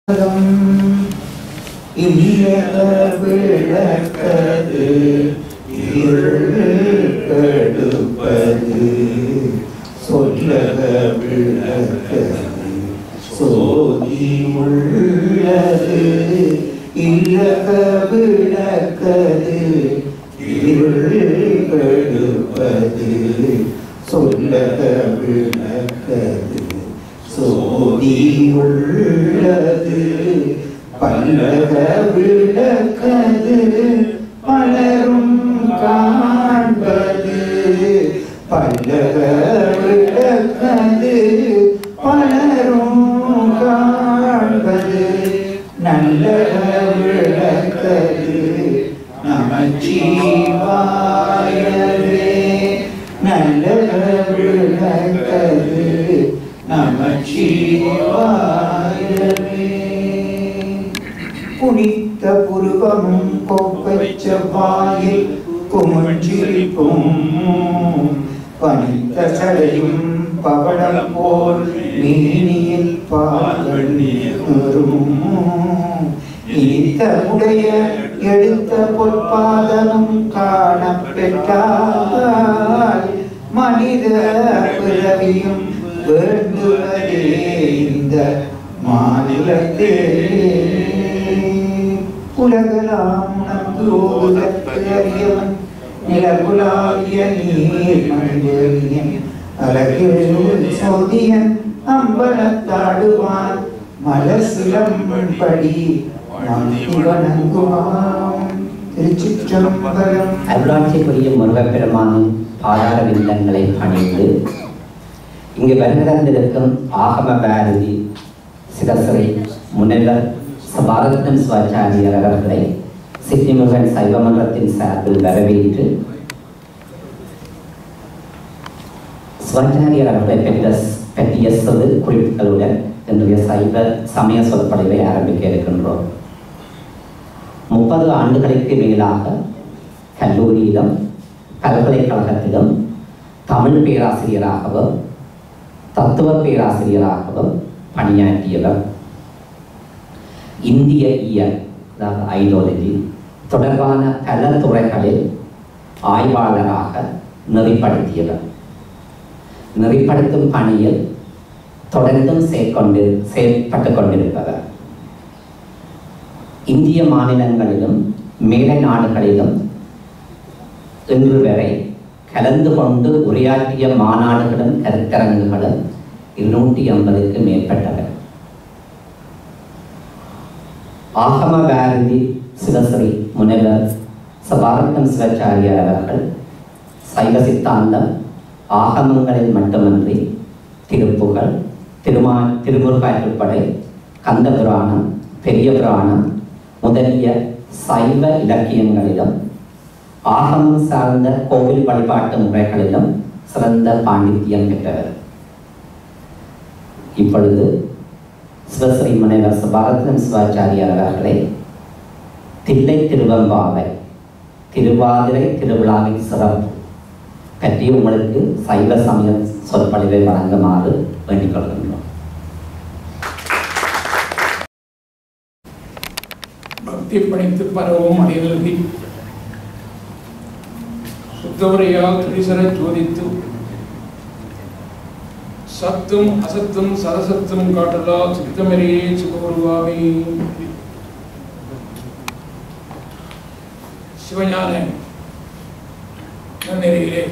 இல்ல விளக்கது கடுப்பது சொல்லக விளக்கது சோதி உள்ளது இல்லக விளக்கது கடுப்பது சொல்லக விளக்கது சோதி உள்ளது பல்லக விளக்கது பலரும் காண்பது பல்லக விளக்கது பலரும் காண்பது நல்லக விளக்கது நமச்சிவாயவே நல்லக விளக்கது நமச்சிவாயவே புனித்த புருவமும் கொப்பைச்ச வாயில் குமிழ்ச்சிரிப்பும் பனித்த சடையும் பவளம் போல் மேனியில் பால்கள் நீரும் இனித்த உடைய எடுத்த பொற்பாதமும் காணப்பெற்றால் மனித பிறவியும் வேண்டுவதே இந்த மாநிலத்தே உலகலாம் உணர்ந்து ஓதற்கு அறியவன் நிலகுலாவிய நீர் மனிதன் அழகில் சோதியன் அம்பலத்தாடுவான் மலசிலம்படி வணங்குவான். திருச்சிற்றம்பலம். அருளாட்சிக்குரிய முருகப்பெருமானின் பாதார விந்தங்களை பணிந்து இங்கு வருகிறந்திருக்கும் ஆகம பாரதி சிதஸ்ரீ முனைவர் சபாரத்னம் சிவாச்சாரியர் அவர்களை சித்திமுருகன் சைவமன்றத்தின் சார்பில் வரவேற்று சிவாச்சாரியர் அவர்களை பற்றிய சிறு குறிப்புகளுடன் இன்றைய சைவ சமய சொற்பொழிவை ஆரம்பிக்க இருக்கின்றோம். 30 ஆண்டுகளுக்கு மேலாக கல்லூரியிலும் பல்கலைக்கழகத்திலும் தமிழ் பேராசிரியராகவும் தத்துவ பேராசிரியராகவும் பணியாற்றியவர். இந்திய இயல் அதாவது ஐடியாலஜி தொடர்பான பல துறைகளில் ஆய்வாளராக நெறிப்படுத்தியவர். நெறிப்படுத்தும் பணியில் தொடர்ந்தும் செயற்பட்டு கொண்டிருப்பவர். இந்திய மாநிலங்களிலும் மேலை நாடுகளிலும் இன்று வரை கலந்து கொண்டு உரையாற்றிய மாநாடுகளும் கருத்தரங்குகளும் 250க்கு மேற்பட்டவர். ஆகம பாரதி சிவஸ்ரீ முனைவர் சபாரத்னம் சிவாச்சாரியர் அவர்கள் சைவ சித்தாந்தம் ஆகமங்களில் மட்டுமன்றி திருப்புகழ், திருமுருகாற்றுப்படை, கந்த புராணம், பெரிய புராணம் முதலிய சைவ இலக்கியங்களிலும் ஆகமம் சார்ந்த கோவில் வழிபாட்டு முறைகளிலும் சிறந்த பாண்டித்யம் பெற்றவர். இப்பொழுது சிவஸ்ரீ முனைவர் சபாரத்னம் சிவாச்சாரியர் அவர்களை தில்லை திருவம்பாவை திருவாதிரை திருவிழாவின் சிறப்பு பற்றி உங்களுக்கு சைவ சமய சொற்பொழிவை வழங்குமாறு வேண்டிக் கொள்கின்றோம். பக்தி பணித்து பரவும் அடிநல்கி சுத்தவரையால் திரிசரை சோதித்து சத்தும் அசத்தும் சரசத்தும் காட்டலால் சித்தமெறியே சுகமுருவாமே. சிவஞான நன்னெறியிலே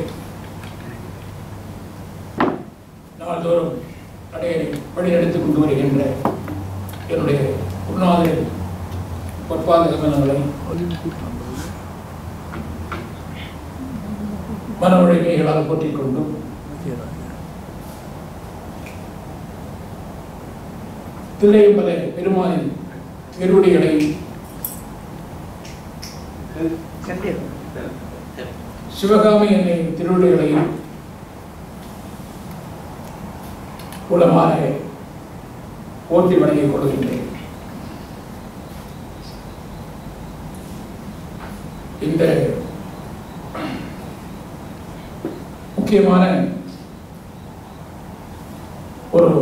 நாள்தோறும் அடைய வழிநடத்திக் கொண்டு வருகின்ற என்னுடைய குருநாதரின் பொற்பாதகங்களை மன உழைமைகளால் போற்றிக் கொண்டும் தில்லையம்பல பெருமானின் திருவடிகளை சிவகாமி என்னை திருவடிகளையும் குலமாக போற்றி வணங்கிக் கொள்கின்றேன். இந்த முக்கியமான ஒரு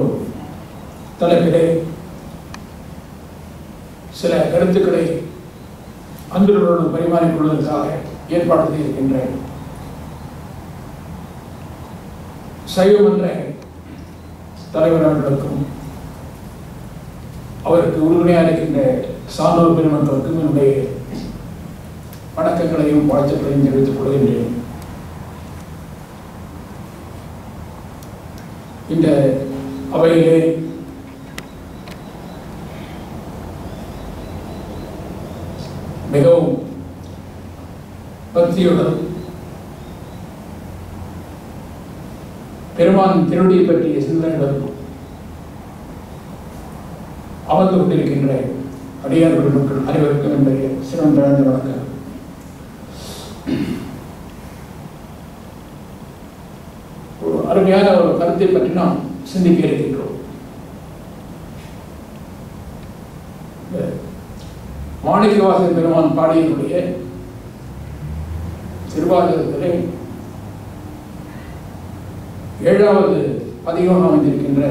தலைப்பிலே கருத்துக்களை அன்பர்களோடு பரிமாறிக்கொள்வதற்காக ஏற்பாடு செய்திருக்கின்றேன். சைவமன்ற தலைவர் அவர்களுக்கும் அவருக்கு உறுதுணையாக இருக்கின்ற சான்றோர் பெருமக்களுக்கும் என்னுடைய வணக்கங்களையும் வாழ்த்துக்களையும் தெரிவித்துக் கொள்கின்றேன். இந்த அவையிலே மிகவும் பக்தியுடன் பெருமான் திருவடியை பற்றிய சிந்தனைகள் அமர்ந்து கொண்டிருக்கின்ற அடியார்கள் மக்கள் அனைவருக்கும் என்னுடைய சிறந்த வணக்கம். ஒரு அருமையான ஒரு கருத்தை பற்றி நாம் சிந்திக்க இருக்கின்றோம். மாணிக்கவாசகர் பெருமான் பாடியினுடைய திருவாசகத்திலே 7வது பதிகம் அமைந்திருக்கின்ற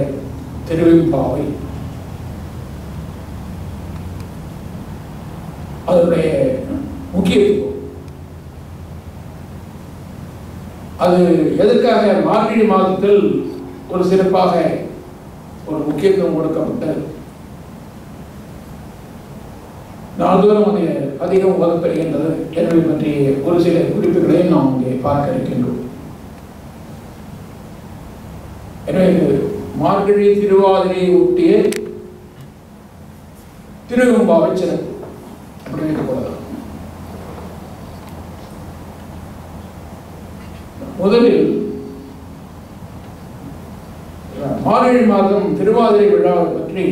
திருவெம்பாவை அதனுடைய முக்கியத்துவம் அது எதற்காக மார்கழி மாதத்தில் ஒரு சிறப்பாக ஒரு முக்கியத்துவம் கொடுக்கப்பட்டது. நாள்தோறும் அது அதிகம் ஓதப்பெறுகின்றது என்பதை பற்றி ஒரு சில குறிப்புகளையும் நாம் இங்கே பார்க்க இருக்கின்றோம். எனவே மார்கழி திருவாதிரையை ஒட்டிய திருவெம்பாவை சிறப்பு அப்படின்னு கொள்ளலாம். முதலில் மார்கழி மாதம் திருவாதிரை விழாவை பற்றி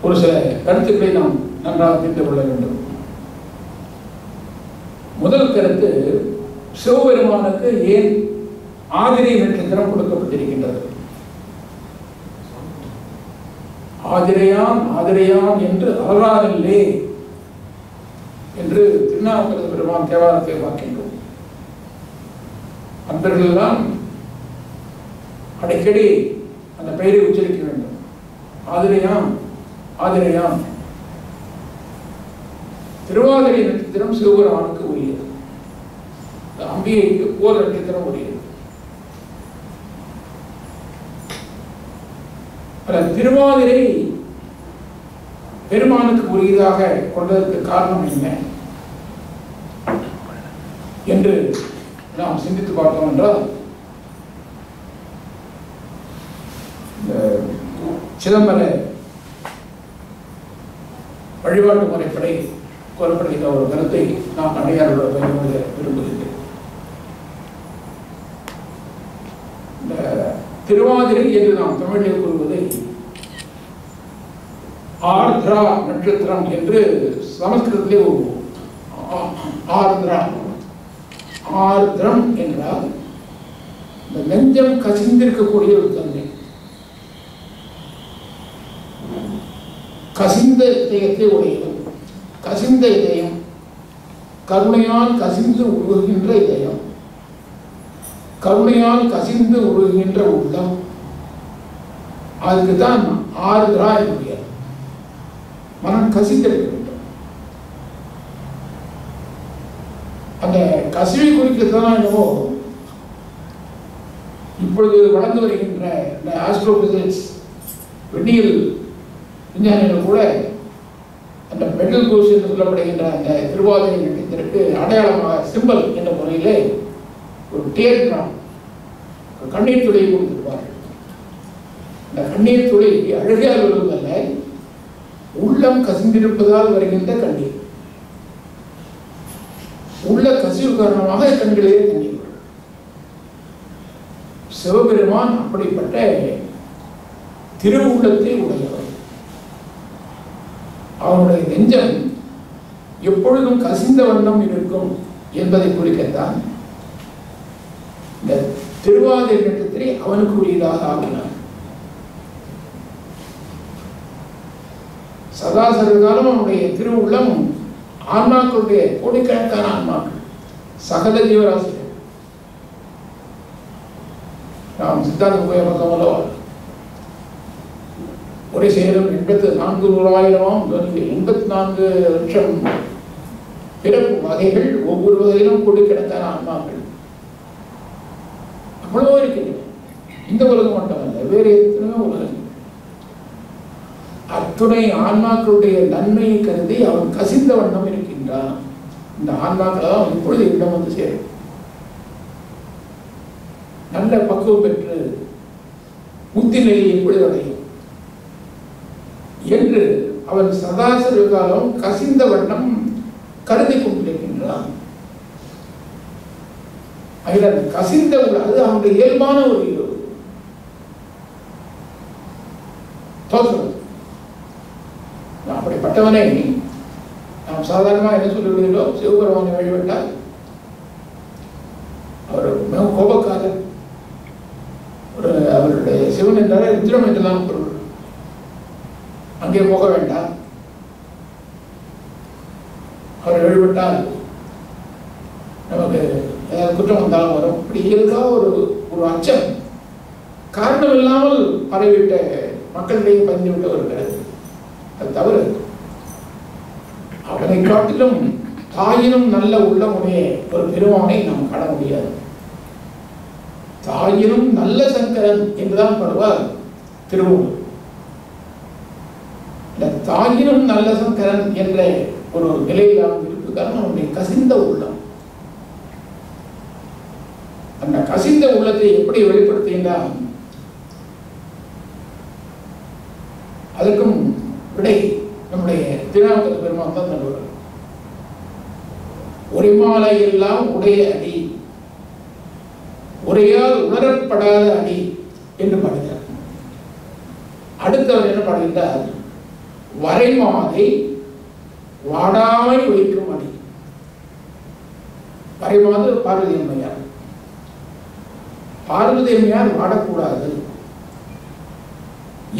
ஒரு சில கருத்துக்களை நாம் நன்றாக தெரிந்து கொள்ள வேண்டும். முதல் கருத்து, சிவபெருமானுக்கு ஏன் ஆதிரை நட்சத்திரம் கொடுக்கப்பட்டிருக்கின்றது? ஆதிரையான் ஆதிரையான் என்று அலறாரில்லே என்று திருநாவுக்கரசு பெருமான் தேவாரத்தை பார்க்கின்றோம். அன்பர்களெல்லாம் அடிக்கடி அந்த பெயரை உச்சரிக்க வேண்டும். ஆதிரையான் ஆதிரையான். திருவாதிரை நட்சத்திரம் சிவபெருமானுக்கு உரியது, அம்பிகைக்கு போர் நட்சத்திரம் உரியது. திருவாதிரை பெருமானுக்கு உரியதாக கொண்டதற்கு காரணம் என்ன என்று நாம் சிந்தித்து பார்த்தோம் என்றால், சிதம்பர வழிபாட்டு முறைப்படி கூறப்படுகின்ற ஒரு கருத்தை நாம் அடையாளோடு பகிர்ந்து விரும்புகின்றேன். இந்த திருவாதிரை என்று நாம் தமிழில் கூறுவதை ஆர்திரா நட்சத்திரம் என்று சமஸ்கிருதத்திலே ஒரு ஆர்திரா. ஆர்திரம் என்றால் இந்த நெஞ்சம் கசிந்திருக்கக்கூடிய ஒரு தன்மை, கசிந்த இதயத்தை உடையது. கசிந்த இதயம், கருணையால் கசிந்து உருகுகின்ற இதயம், கருணையால் கசிந்து உருகுகின்ற உள்ளம், அதுக்குதான் ஆர்திரா என்று மனம் கசிந்திருக்க வேண்டும். அந்த கசிவை குறிக்கத்தான் என்னவோ இப்பொழுது வளர்ந்து வருகின்ற இந்த ஆஸ்ட்ரோபிசிக்ஸ் விண்ணியல் விஞ்ஞானிகள் கூட அந்த மெட்டல் கோஷ் என்று சொல்லப்படுகின்ற அந்த திருவாதிரை நட்சத்திரத்திற்கு அடையாளமாக சிம்பல் என்ற முறையிலே ஒரு டியர் டிராப், கண்ணீர் துளையை கொடுத்திருப்பார்கள். இந்த கண்ணீர் துளை அழுகையால் வருவதல்ல, உள்ளம் கசிந்திருப்பதால் வருகின்ற கண்ணீர். உள்ள கசிவு காரணமாக கண்களே கண்ணீர். சிவபெருமான் அப்படிப்பட்ட திருவுள்ளத்தை உடையவர். அவனுடைய நெஞ்சம் எப்பொழுதும் கசிந்த வண்ணம் இருக்கும் என்பதை குறிக்கத்தான் இந்த திருவாதிரை நட்சத்திரை அவனுக்கு உரியதாக ஆகினார். சதா சர்வகாலம் அவனுடைய திருவுள்ளம் ஆன்மாக்களுடைய கோடிக்கணக்கான ஆன்மாக்கள், சகல ஜீவராசிகள். நாம் சித்தாந்த போய் பார்த்தோம் அல்லவா, ஒரே சேரும் 84,000 84 லட்சம் பிறப்பு வகைகள், ஒவ்வொரு வகையிலும் கோடிக்கணக்கான ஆன்மாக்கள் அவ்வளவோ இருக்கிறது. இந்த உலகம் மட்டுமல்ல, வேறு எத்தனையோ உலகம். அத்துணை ஆன்மாக்களுடைய நன்மையை கருதி அவன் கசிந்த வண்ணம் இருக்கின்றான். இந்த ஆன்மாக்களால் இப்பொழுது இடம் வந்து சேரும். நல்ல பக்குவம் பெற்று முத்தி நிலையை எப்பொழுது அடையும் என்று அவன் சதாசிவ காலம் கசிந்த வண்ணம் கருதி கொண்டிருக்கின்றான். அதில் கசிந்த அது அவனுடைய இயல்பான ஒரு தோற்றம். அப்படிப்பட்டவனை நாம் சாதாரணமாக என்ன சொல்லிவிடுகிறோ, சிவபெருமானை வழிபட்டால் அவர் மிக கோபக்காரர். அவருடைய சிவன் என்றால் ருத்ரம் என்றுதான் பொருள். அங்கே போக வேண்டாம். அவர் வழிபட்டால் நமக்கு ஏதாவது குற்றம் வந்தாலும் வரும். இப்படி இயல்பா ஒரு அச்சம் காரணம் இல்லாமல் பரவிவிட்ட மக்களிடையே பதிந்துவிட்ட ஒரு கருத்து. அது தவறு. அவனை காட்டிலும் தாயினும் நல்ல உள்ளமுடைய ஒரு பெருமானை நாம் காண முடியாது. தாயினும் நல்ல சங்கரன் என்றுதான் பாடுவார் திருமூலர். தாயினும் நல்ல சங்கரன் என்ற ஒரு நிலையில் அவன் இருப்பதற்கான அவனுடைய கசிந்த உள்ளம். அந்த கசிந்த உள்ளத்தை எப்படி வெளிப்படுத்துகின்றான்? அதற்கும் விடை நம்முடைய திருநாவுக்கரசு பெருமான் தான் தருவார். ஒருமாலை எல்லாம் உடைய அடி, உரையால் உணரப்படாத அடி என்று பாடுகிறார். அடுத்தவர் என்ன பாடுகின்றார்? வரைமாதை வாடாமை வைக்கும் அடி. வரைமாது பார்வதி அம்மையார். பார்வதி அம்மையார் வாடக்கூடாது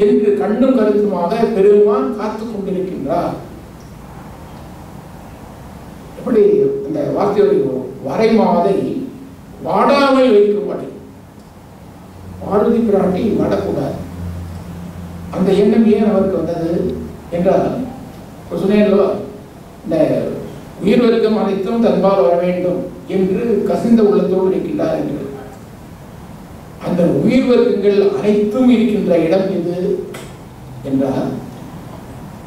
என்று கண்ணும் கருத்துமாக பெருமான் காத்துக் கொண்டிருக்கின்றார். எப்படி இந்த வார்த்தை வரைமாதை வாடாமை வைக்கும்படி, பார்வதி பிராட்டி வாடக்கூடாது. அந்த எண்ணம் ஏன் அவருக்கு வந்தது என்றால், சொன்னேன், இந்த உயிர் வர்க்கம் அனைத்தும் தன்பால் வர வேண்டும் என்று கசிந்த உள்ளத்தோடு இருக்கின்றார் என்று. அந்த உயிர் வர்க்கங்கள் அனைத்தும் இருக்கின்ற இடம் எது என்றால்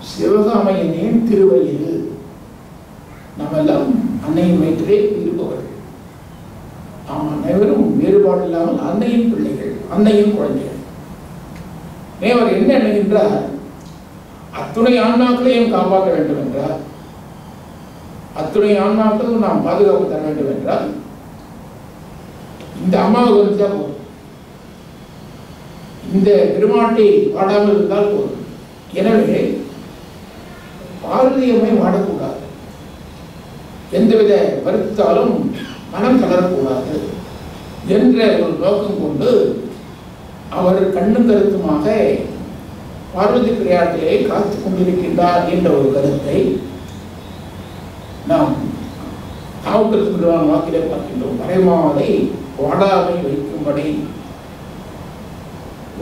சிவகாமையின் திருவயிறு. நாம் எல்லாம் அன்னையின் வயிற்றிலே இருப்பவர்கள். நாம் அனைவரும் வேறுபாடு இல்லாமல் அன்னையின் பிள்ளைகள், அன்னையின் குழந்தைகள். அவர் என்ன எண்ணுகின்றார்? அத்துணை ஆன்மாக்களையும் காப்பாற்ற வேண்டும் என்றால், அத்துணை ஆன்மாக்களும் நாம் பாதுகாப்பு தர வேண்டும் என்றால், இந்த அம்மாவுக்கு வந்துதான் போதும், இந்த பெருமாட்டை வாடாமல் இருந்தால் போதும். எனவே பார்வதியம்மை வாடக்கூடாது, எந்தவித வருத்தாலும் மனம் தளரக்கூடாது என்ற ஒரு நோக்கம் கொண்டு அவர் கண்ணும் கருத்துமாக பார்வதி பிரியாட்டிலே காத்துக் கொண்டிருக்கின்றார் என்ற ஒரு கருத்தை நாம் நாவுக்கரசு வாக்கிலே பார்க்கின்றோம். வரைமாதை வாடாமை வைக்கும்படி,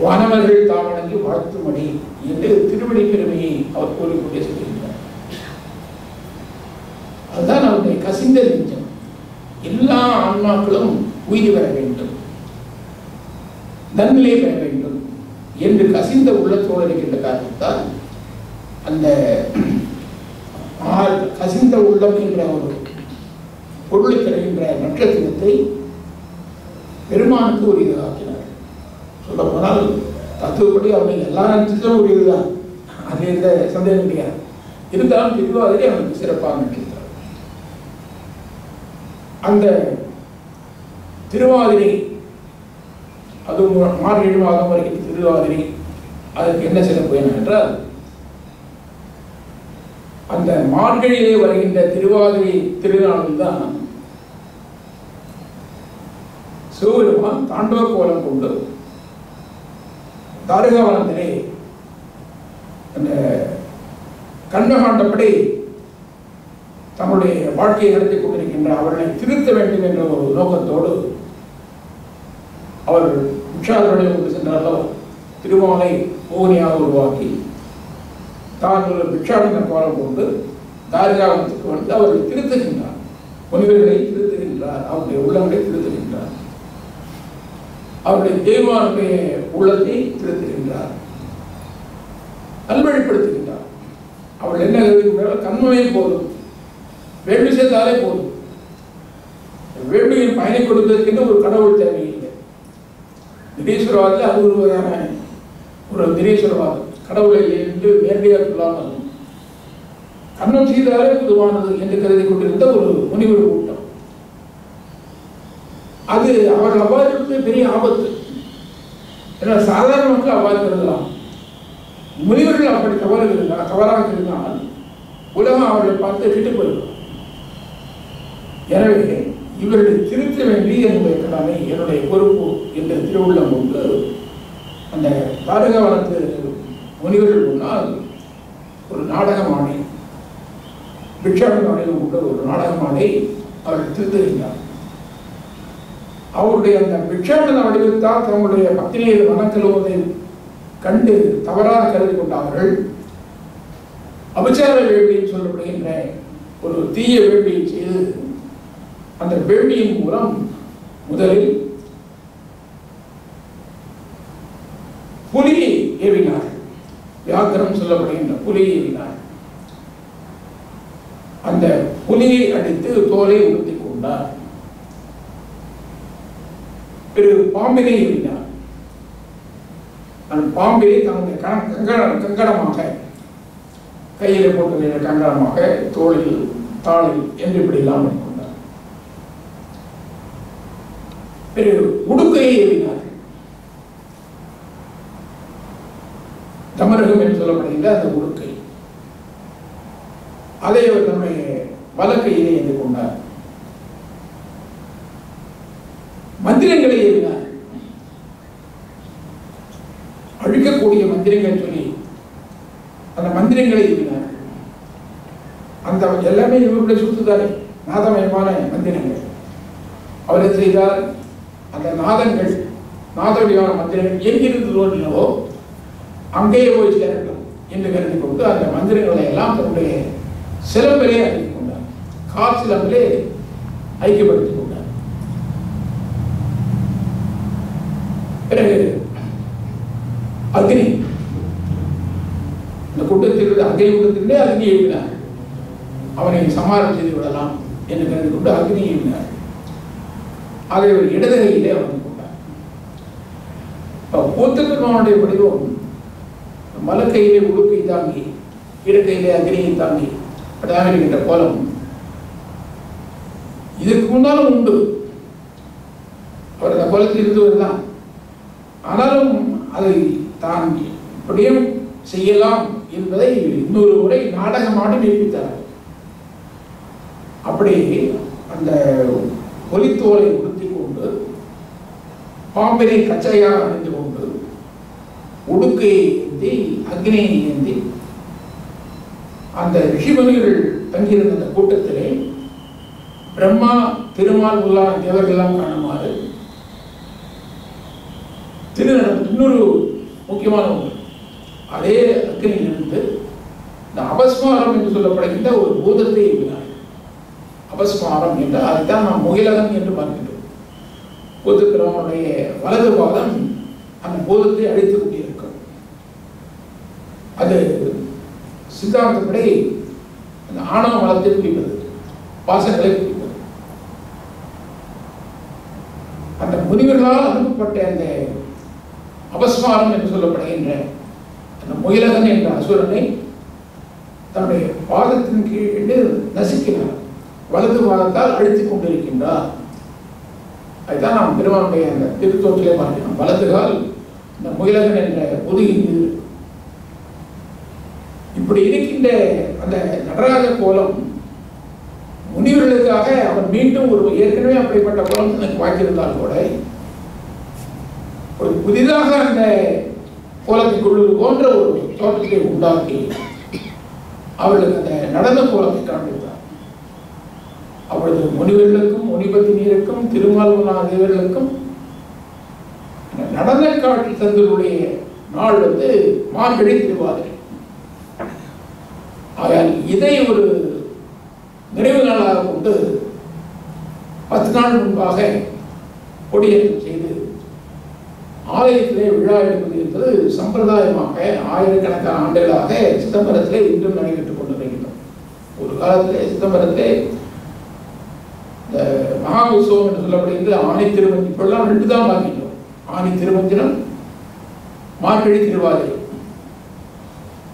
வானவர்கள் தாமணங்கி வாழ்த்தும்படி என்று திருவடி பெருமையை அவர் கூறிக்கொண்டே சொல்கின்றார். அதுதான் அவருடைய கசிந்த நெஞ்சம். எல்லா ஆன்மாக்களும் உயிர் பெற வேண்டும், நன்னிலை பெற வேண்டும் என்று கசிந்த உள்ளத்தோடு இருக்கின்ற காரணத்தால் அந்த கசிந்த உள்ளம் என்ற ஒரு பொருளை தருகின்ற நட்சத்திரத்தை பெருமானுக்கு ஒரு இது ஆக்கினார். சொல்ல போனால் தத்துவப்படி அவனுக்கு எல்லா நட்சத்திரமும் ஒரு இதுதான், அது எந்த சந்தேகம் கிடையாது. இருந்தாலும் திருவாதிரை அவனுக்கு சிறப்பான நட்சத்திரம். அந்த திருவாதிரை, அது மார்கழி மாதம் வருகின்ற திருவாதிரை, அதற்கு என்ன சிறப்பு என்றால், அந்த மார்கழியிலே வருகின்ற திருவாதிரை திருநாளில் தான் சிவபெருமான் தாண்டவ கோலம் கொண்டு தாரகாவனத்திலே அந்த கண்ணகாண்டப்படி தன்னுடைய வாழ்க்கையை நடத்தி கொண்டிருக்கின்ற அவர்களை திருத்த வேண்டும் என்ற ஒரு நோக்கத்தோடு அவர் உற்சாகங்களை கொண்டு சென்றாரோ திருமாலை மோகினியாக உருவாக்கி தான் ஒரு பிக்ஷாடன கோலம் கொண்டு தாரிகாவனத்துக்கு வந்து அவர்களை திருத்துகின்றார், முனிவர்களை திருத்துகின்றார், அவருடைய உள்ளங்களை திருத்துகின்றார், அவருடைய தெய்வானுடைய உள்ளத்தை திருத்துகின்றார், நல்வழிப்படுத்துகின்றார். அவள் என்ன எழுதுகின்றால் கண்மையே போதும், வேள்வி செய்தாலே போதும், வேள்வியின் பயனை கொடுப்பதற்கென்று ஒரு கடவுள் தேவையில்லை. திரீஸ்வரவாதத்தில் அது ஒரு வகையான ஒரு திரீஸ்வரவாதம், கடவுளை என்று நேரடியாக சொல்லாமல் கண்ணம் செய்தாலே பொதுவானது என்று கருதி கொண்டிருந்த ஒரு முனிவர் கூட்டம். அது அவர்கள் அவ்வாறு இருப்பது பெரிய ஆபத்து. ஏன்னா சாதாரண மக்கள் அவ்வாறு கருதலாம், முனிவர்கள் அப்படி தவறாக இருந்தால் உலகம் அவர்களை பார்த்து விட்டு போயிடும். எனவே இவர்களை திருத்த வேண்டி என்னுடைய கடமை, என்னுடைய பொறுப்பு என்ற திருவுள்ளம் கொண்டு அந்த தாரகாவனத்து முனிவர்கள் முன்னால் ஒரு நாடகமானை, பிக்ஷாடன வடிவம் கொண்ட ஒரு நாடகமானை அவர்கள் திருத்துகின்றார். அவருடைய அந்த பிக்ஷாடன வடிவத்தால் தங்களுடைய பத்தினியை வனக்கழுவதை கண்டு தவறாக கருதி கொண்டார்கள். அபச்சார வேள்வியில் சொல்லப்படுகின்ற ஒரு தீய வேள்வியை செய்து அந்த வேள்வியின் மூலம் முதலில் புலியை ஏவினார். வியாக்கிரம் சொல்லப்படுகின்ற புலியை ஏவினார். அந்த புலியை அடித்து தோலை உடுத்திக் கொண்டார். பிறகு பாம்பினை ஏவினார். அந்த பாம்பினை தன்னுடைய கங்கணமாக கையில் போட்டு கங்கணமாக தோளில் தாளில் என்று இப்படியெல்லாம் கொண்டார். பிறகு உடுக்கையை ஏவினார். தமரகம் என்று சொல்லப்படுகின்ற அந்த உடுக்கை, அதை அவர் தன்னுடைய வலக்கையிலே ஏந்தி கொண்டார். மந்திரங்களை ஏவினார். அழிக்கக்கூடிய மந்திரங்கள் சொல்லி அந்த மந்திரங்களை ஏவினார். அந்த எல்லாமே இவருடைய சுத்துதானே நாதமயமான மந்திரங்கள். அவர் என்ன செய்தார், அந்த நாதங்கள் நாதவடிவான மந்திரங்கள் எங்கிருந்து தோன்றினவோ அங்கேயே போய் சேரட்டும் என்று கருதி கொண்டு அந்த மந்திரங்களை எல்லாம் தன்னுடைய சிலம்பிலே ஐக்கிக் கொண்டார், கால் சிலம்பிலே ஐக்கியப்படுத்திக் கொண்டார். பிறகு அக்னி, இந்த கூட்டத்திலிருந்து அக்னி கூட்டத்திலே அக்னி எழுப்பினார். அவனை சமாரம் செய்து விடலாம் என்று கருதி கொண்டு அக்னி எழுப்பினார். அதை ஒரு இடது கையிலே வந்து கொண்டார். கூத்தப்பெருமானுடைய வடிவம் மலக்கையிலே உடுக்கை தாங்கி இடக்கையிலே அக்னியை தாங்கி இருக்கின்ற கோலம் இதற்கு முன்னாலும் உண்டு. அவர் அந்த கோலத்தில் இருந்தவர்தான். ஆனாலும் அதை தான் இப்படியும் செய்யலாம் என்பதை இன்னொரு முறை நாடகமாடி நிரூபித்தார். அப்படி அந்த ஒலித்தோலை உடுத்திக் கொண்டு பாம்பினை கச்சையாக அணிந்து கொண்டு உடுக்கையை ஏந்தி அக்னியை ஏந்தி அந்த ரிஷிமணிகள் தங்கியிருந்த அந்த கூட்டத்திலே பிரம்மா திருமால் முதலான தேவர்களெல்லாம் காணுமாறு திருநடம் இன்னொரு முக்கியமான ஒன்று. அதே அக்னியிலிருந்து இந்த அபஸ்மாரம் என்று சொல்லப்படுகின்ற ஒரு பூதத்தை எழுதினார். அபஸ்மாரம் என்றால் அதுதான் நாம் முகிலகன் என்று பார்க்கின்றோம். பூதத்திரவனுடைய வலது பாதம் அந்த பூதத்தை அழித்துக் கொண்டிருக்கும். அது சித்தாந்தப்படி அந்த ஆணவ மலத்தை குறிப்பது, பாசங்களை குறிப்பது. அந்த முனிவர்களால் அனுப்பப்பட்ட அந்த அபஸ்மாரம் என்று சொல்லப்படுகின்ற அந்த முயலகன் என்ற அசுரனை தன்னுடைய பாதத்தின் கீழே நசுக்கினார். வலது பாதத்தால் அழித்துக் கொண்டிருக்கின்றார். அதுதான் நாம் பெருமானுடைய அந்த திருத்தோற்றிலே பார்க்கிறோம். வலது கால் இந்த முயலகன் என்ற முதுகின் மீது. இப்படி இருக்கின்ற அந்த நடராஜ கோலம் முனிவர்களுக்காக அவர் மீண்டும் ஒரு ஏற்கனவே அப்படிப்பட்ட கோலம் எனக்கு வாய்த்திருந்தால் கூட ஒரு புதிதாக அந்த கோலத்தை கொள்வது போன்ற ஒரு தோற்றத்தை உண்டாக்கி அவர்களுக்கு அந்த நடன கோலத்தை காண்பித்தார். அவரது முனிவர்களுக்கும் முனிபத்தினியருக்கும் திருமால் தேவர்களுக்கும் நடன காட்சி தந்தருடைய நாள் மார்கழி திருவாதிரை. ஆகையால் இதை ஒரு நிறைவு நாளாக கொண்டு 10 நாள் முன்பாக கொடியேற்றம் செய்து ஆலயத்திலே விழா எடுப்பது என்பது சம்பிரதாயமாக ஆயிரக்கணக்கான ஆண்டுகளாக சிதம்பரத்திலே இன்றும் நடைபெற்றுக் கொண்டிருக்கின்றோம். ஒரு காலத்திலே சிதம்பரத்திலே இந்த மகா உற்சவம் என்று சொல்லப்படுகின்ற ஆணி திருமஞ்சனம், இப்பெல்லாம் 2 தான் வாங்கிட்டோம். ஆணி திருமஞ்சனம், மார்கழி திருவாதிரை.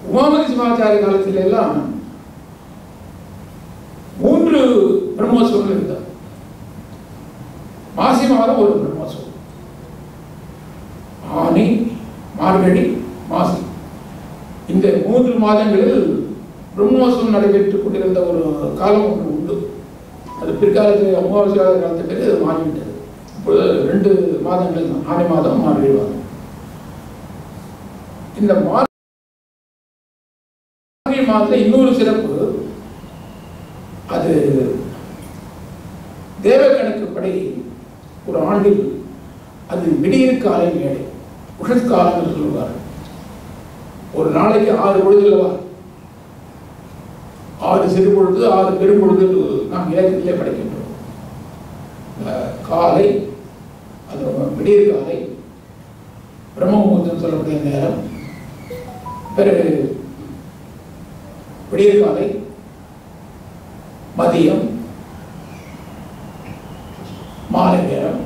உமாபதி சிவாச்சாரிய காலத்தில எல்லாம் 3 பிரம்மோற்சவங்கள் இருந்தார். மாசி மாதம் ஒரு பிரம்மோற்சவம், ஆனி, மார்கழி, மாசி. இந்த 3 மாதங்களில் பிரம்மோற்சவம் நடைபெற்றுக் கொண்டிருந்த ஒரு காலம் ஒன்று உண்டு. அது பிற்காலத்தில் அமாவாசை காலத்துக்கு பிறகு அது மாறிவிட்டது. இப்பொழுது 2 மாதங்கள் தான், ஆனி மாதம், மார்கழி மாதம். இந்த மார்கழி மாதத்தில் இன்னொரு சிறப்பு, அது தேவ கணக்குப்படி ஒரு ஆண்டில் அது விடியற் காலை மேடை, உஷத்காலம் என்று சொல்லுவார். ஒரு நாளைக்கு 6 பொழுது அல்லவா, 6 சிறு பொழுது 6 பெரும்பொழுது நாம் இலக்கிலே படிக்கின்றோம். காலை, அது விடியற் காலை, பிரம்ம முகூர்த்தம் சொல்லக்கூடிய நேரம், பிறகு விடியற் காலை, மதியம், மாலை நேரம்,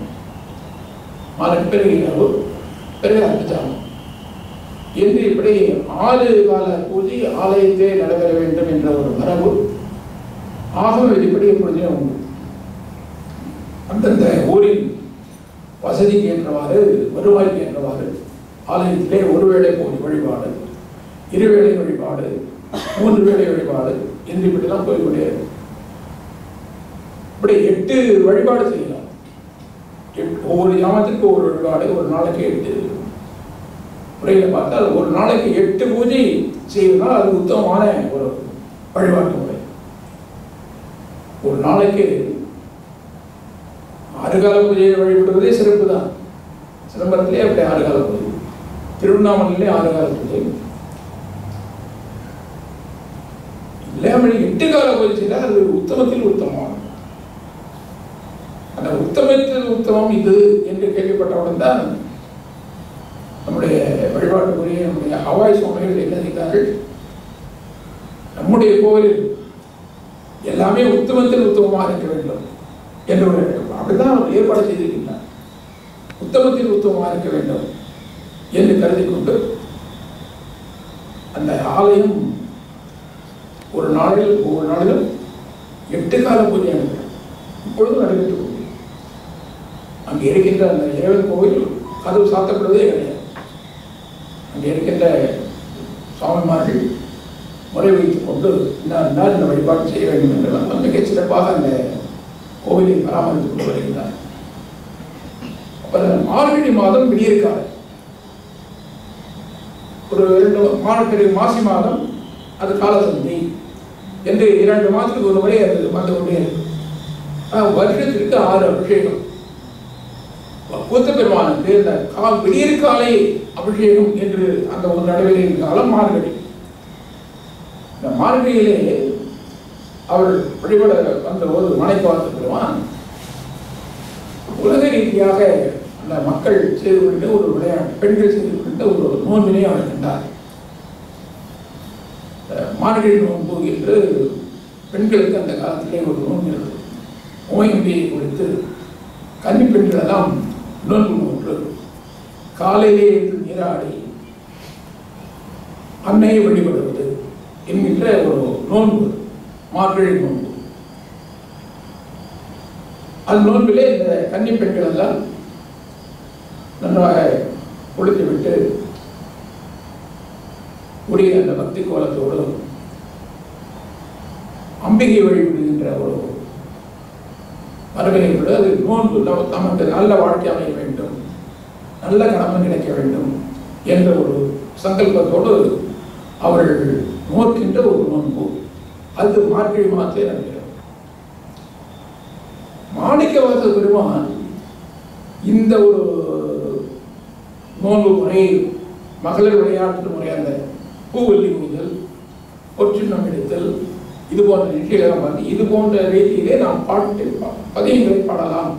மாலைக்கு பிறகு இரவு, பிறகு அர்த்தஜாமம் என்று இப்படி 6 கால பூஜை ஆலயத்தே நடைபெற வேண்டும் என்ற ஒரு மரபு ஆகம விதிப்படி எப்பொழுதுமே உண்டு. அந்தந்த ஊரின் வசதிக்கு ஏற்றவாறு, வருவாய்க்கு ஏற்றவாறு ஆலயத்திலே ஒரு வேளை பூஜை வழிபாடு, 2 வேளை வழிபாடு, 3 வேளை வழிபாடு என்று இப்படிலாம் போய்கொண்டே இருக்கும். இப்படி 8 வழிபாடு செய்யலாம். ஒவ்வொரு யாமத்திற்கு ஒரு வழிபாடு, ஒரு நாளைக்கு 8 முறையில் பார்த்தால் ஒரு நாளைக்கு 8 பூஜை செய்வதால் அது உத்தமமான ஒரு வழிபாட்டு முறை. ஒரு நாளைக்கு 6 கால பூஜையை வழிபடுவதே சிறப்பு தான். சிதம்பரத்திலே அப்படி 6 கால பூஜை, திருவண்ணாமலையிலே 6 கால பூஜை, இல்லை 8 கால பூஜை செய்தால் அது உத்தமத்தில் உத்தமம். அந்த உத்தமத்தில் உத்தமம் இது என்று கேள்விப்பட்டவுடன் தான் நம்முடைய வழிபாட்டுக்குரிய நம்முடைய ஹவாய் சுவாமிகள் என்ன செய்தார்கள், நம்முடைய கோவிலில் எல்லாமே உத்தமத்தில் உத்தமமாக இருக்க வேண்டும் என்று அப்படிதான் அவர் ஏற்பாடு செய்திருக்கின்றார். உத்தமத்தில் உத்தமமாக இருக்க வேண்டும் என்று கருதி கொண்டு அந்த ஆலயம் ஒவ்வொரு நாளிலும் 8 கால பூஜை நடக்கும். இப்பொழுதும் நடைபெற்றுக் கொண்டு அங்கே இருக்கின்ற அந்த இறைவன் கோவில் கதவு சாத்தப்படுவதே கிடையாது. அங்கே இருக்கின்ற சுவாமிமார்கள் முறை வைத்துக் கொண்டு இந்த வழிபாடு செய்ய வேண்டும் என்றெல்லாம் மிகச் சிறப்பாக அந்த கோவிலை பராமரித்துக் கொண்டு வருகின்றார். மார்கழி மாதம் விடியற்கால, ஒரு 2 மாசி மாதம் அது காலசந்தி என்று 2 மாதத்துக்கு ஒரு முறை அது வந்து கொண்டே இருக்கும். வருடத்திற்கு 6 அபிஷேகம். கூத்த பெருமானுக்கு இந்த விடியற்காலை அபிஷேகம் என்று அந்த ஒரு நடைபெறுகிற காலம் மார்கழி. இந்த மார்கழியிலே அவர் வழிபட வந்த ஒரு மனைப்பார்த்த பெருமான் உலக ரீதியாக அந்த மக்கள் செய்து கொண்ட ஒரு விளையாட்டு, பெண்கள் செய்து கொண்ட ஒரு நோன்பினை அழைக்கின்றார். மார்கழி நோன்பு என்று பெண்களுக்கு அந்த காலத்திலே ஒரு நோன்பு இருந்தது. நோயம்பியை குறித்து கன்னி பெண்கள் எல்லாம் நோன்பு நோன்று காலையிலே நீராடி அன்னையை வழிபடுவது என்கின்ற ஒரு நோன்பு, மார்கழி நோன்பு. அந்த நோன்பிலே இந்த கன்னி பெண்கள் எல்லாம் நன்றாக குளித்து விட்டு உரிய அந்த பக்தி கோலத்தோடு அம்பிகை வழிபடுகின்ற ஒரு மரபை விட அது நோன்பு நமக்கு நல்ல வாழ்க்கை அமைய வேண்டும், நல்ல கணவன் கிடைக்க வேண்டும் என்ற ஒரு சங்கல்பத்தோடு அவர்கள் நோக்கின்ற ஒரு நோன்பு. அது மார்கழி மாதத்தை நடக்கிறது. மாணிக்கவாச பெருமான் இந்த ஒரு நோன்பு முறையை மகளிர் விளையாட்டு முறை அந்த பூவல்லி ஊதல், பொற்சின்னம் எடுத்தல், இது போன்ற நிகழ்ச்சிகளை பார்த்து இது போன்ற ரீதியிலே நாம் பாட்டு பதியங்களை பாடலாம்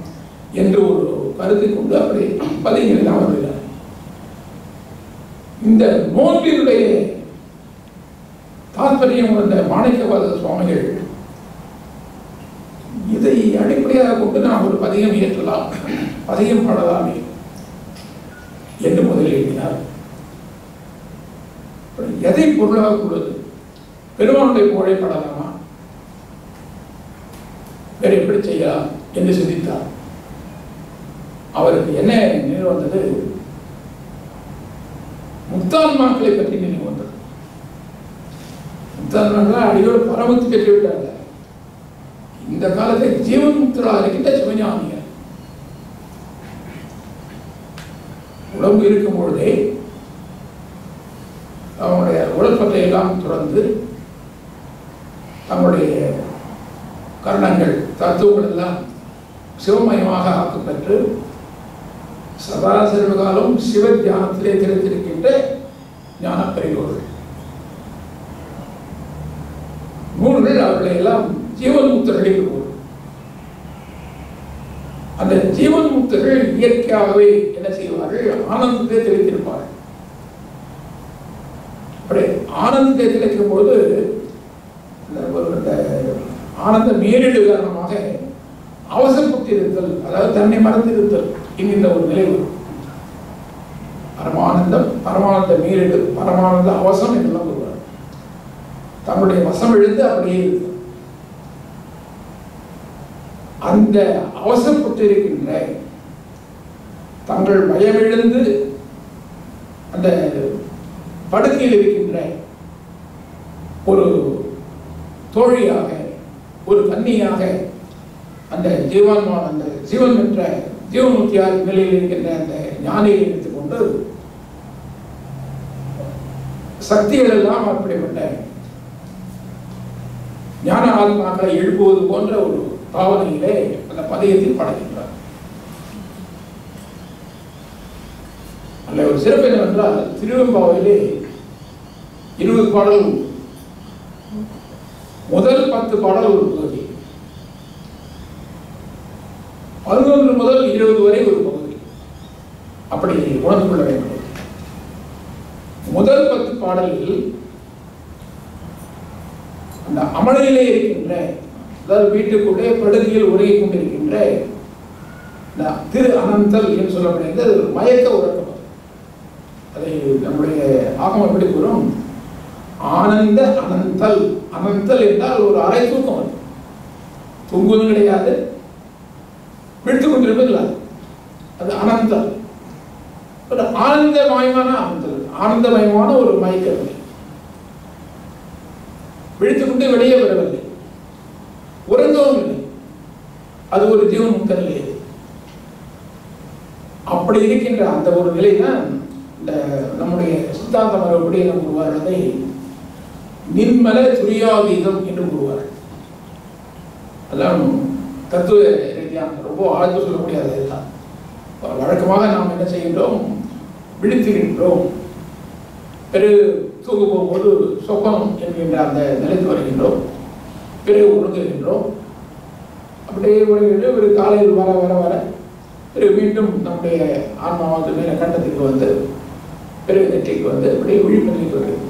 என்று ஒரு கருத்தை கொண்டு அப்படி பதியங்களை நாம் வருகிறார். இந்த நோன்பினுடைய தாற்பயம் வந்த மாணிக்கவாத சுவாமிகள் இதை அடிப்படையாக கொண்டு நாம் ஒரு பதியம் இயற்றலாம், பதியம் பாடலாமே என்று முதலில் எழுதினார். எதை பொருளாக கொள்வது? பெருமானுடைய புகழை பாடலாமா, வேறு எப்படி செய்யலாம் என்று சிந்தித்தார். அவருக்கு என்ன நினைவு வந்தது? முக்தான்மாக்களை பற்றி நினைவு வந்தது. முக்தான்மாக்கள் அடியோடு பரமத்து பெற்று விட்டார்கள். இந்த காலத்தில் ஜீவன் முக்தராக இருக்கின்ற சிவஞானிகள் உடம்பு இருக்கும் பொழுதே அவங்களுடைய உடற்பத்தை எல்லாம் துறந்து தங்களுடைய கரணங்கள் தத்துவங்கள் எல்லாம் சிவமயமாக ஆக்கப்பெற்று சதா சிறுகாலம் சிவ தியானத்திலே திறத்திருக்கின்ற ஞான பெரியோர்கள் நூல்கள் அவர்களை எல்லாம் ஜீவன் முக்தர்கள் போடும். அந்த ஜீவன் முக்தர்கள் இயற்கையாகவே என்ன செய்வார்கள்? ஆனந்தத்தை தெளித்திருப்பார்கள். அப்படி ஆனந்தத்தை தெளிக்கும் போது ஆனந்த மேலீடு காரணமாக அவசரப்பட்டு இருத்தல், அதாவது தன்னை மறந்திருத்தல் என்கின்ற ஒரு நிலை வரும். பரமானந்தம், பரமானந்த மேலீடு, பரமானந்த அவசரம் என்றெல்லாம் சொல்வார். தன்னுடைய வசம் எழுந்து அப்படியே இருக்கு. அந்த அவசரப்பட்டு இருக்கின்ற தங்கள் பயமிழந்து அந்த படுக்கையில் இருக்கின்ற ஒரு தோழியாக, ஒரு கன்னியாக அந்த ஜீவன்மான அந்த ஜீவன் என்ற ஜீவன்முக்தியார் நிலையில் இருக்கின்ற அந்த ஞானியை எடுத்துக்கொண்டு சக்திகள் எல்லாம் அப்படிப்பட்ட ஞான ஆத்மாக்களை எழுப்புவது போன்ற ஒரு பாவனையிலே அந்த பதியத்தில் பாடுகின்றார். அல்ல ஒரு சிறப்பு என்னவென்றால் திருவெம்பாவையிலே 20 பாடல், முதல் 10 பாடல் ஒரு பகுதி, 11 முதல் 20 வரை ஒரு பகுதி. அப்படி உணர்ந்து கொள்ள வேண்டும். முதல் 10 பாடலில் அந்த அமலையிலே இருக்கின்ற, அதாவது வீட்டுக்குள்ளே படுகையில் உறங்கிக் கொண்டிருக்கின்ற திரு அனந்தல் என்று சொல்லப்படுகிறது. அது ஒரு மயக்க உறக்கம். அதை நம்முடைய ஆகம எப்படி கூறும்? ஆனந்த அனந்தல். அனந்தல் என்றால் ஒரு அரை தூக்கம், தூங்குவதும் கிடையாது, விழுத்துக் கொண்டிருப்பதில்லை, அது அனந்தல். ஆனந்தமயமான அனந்தல், ஆனந்தமயமான ஒரு மயக்க, விழித்துக் கொண்டு வெளியே வரவில்லை, உறங்கவும் இல்லை. அது ஒரு ஜீவன் முக்த நிலை. அப்படி இருக்கின்ற அந்த ஒரு நிலை தான் இந்த நம்முடைய சித்தாந்த மரபடி என்ன கூறுவார்? அதை நிர்மல துரியாதீதம் என்று கூறுவார். அதெல்லாம் தத்துவ ரீதியாக ரொம்ப ஆழ்ந்து சொல்ல முடியாது. இதுதான் வழக்கமாக நாம் என்ன செய்கின்றோம்? விழித்துகின்றோம், பிறகு தூங்க போகும்போது சொப்பனம் என்கின்ற அந்த நிலைக்கு வருகின்றோம், பிறகு உறங்குகின்றோம். அப்படியே உறங்கிட்டு ஒரு காலையில் வர வர வர பிறகு மீண்டும் நம்முடைய ஆன்மாவது மேலே கண்டத்துக்கு வந்து பிறகு நெற்றிக்கு வந்து அப்படியே விழிப்பு நிலைக்கு வருது.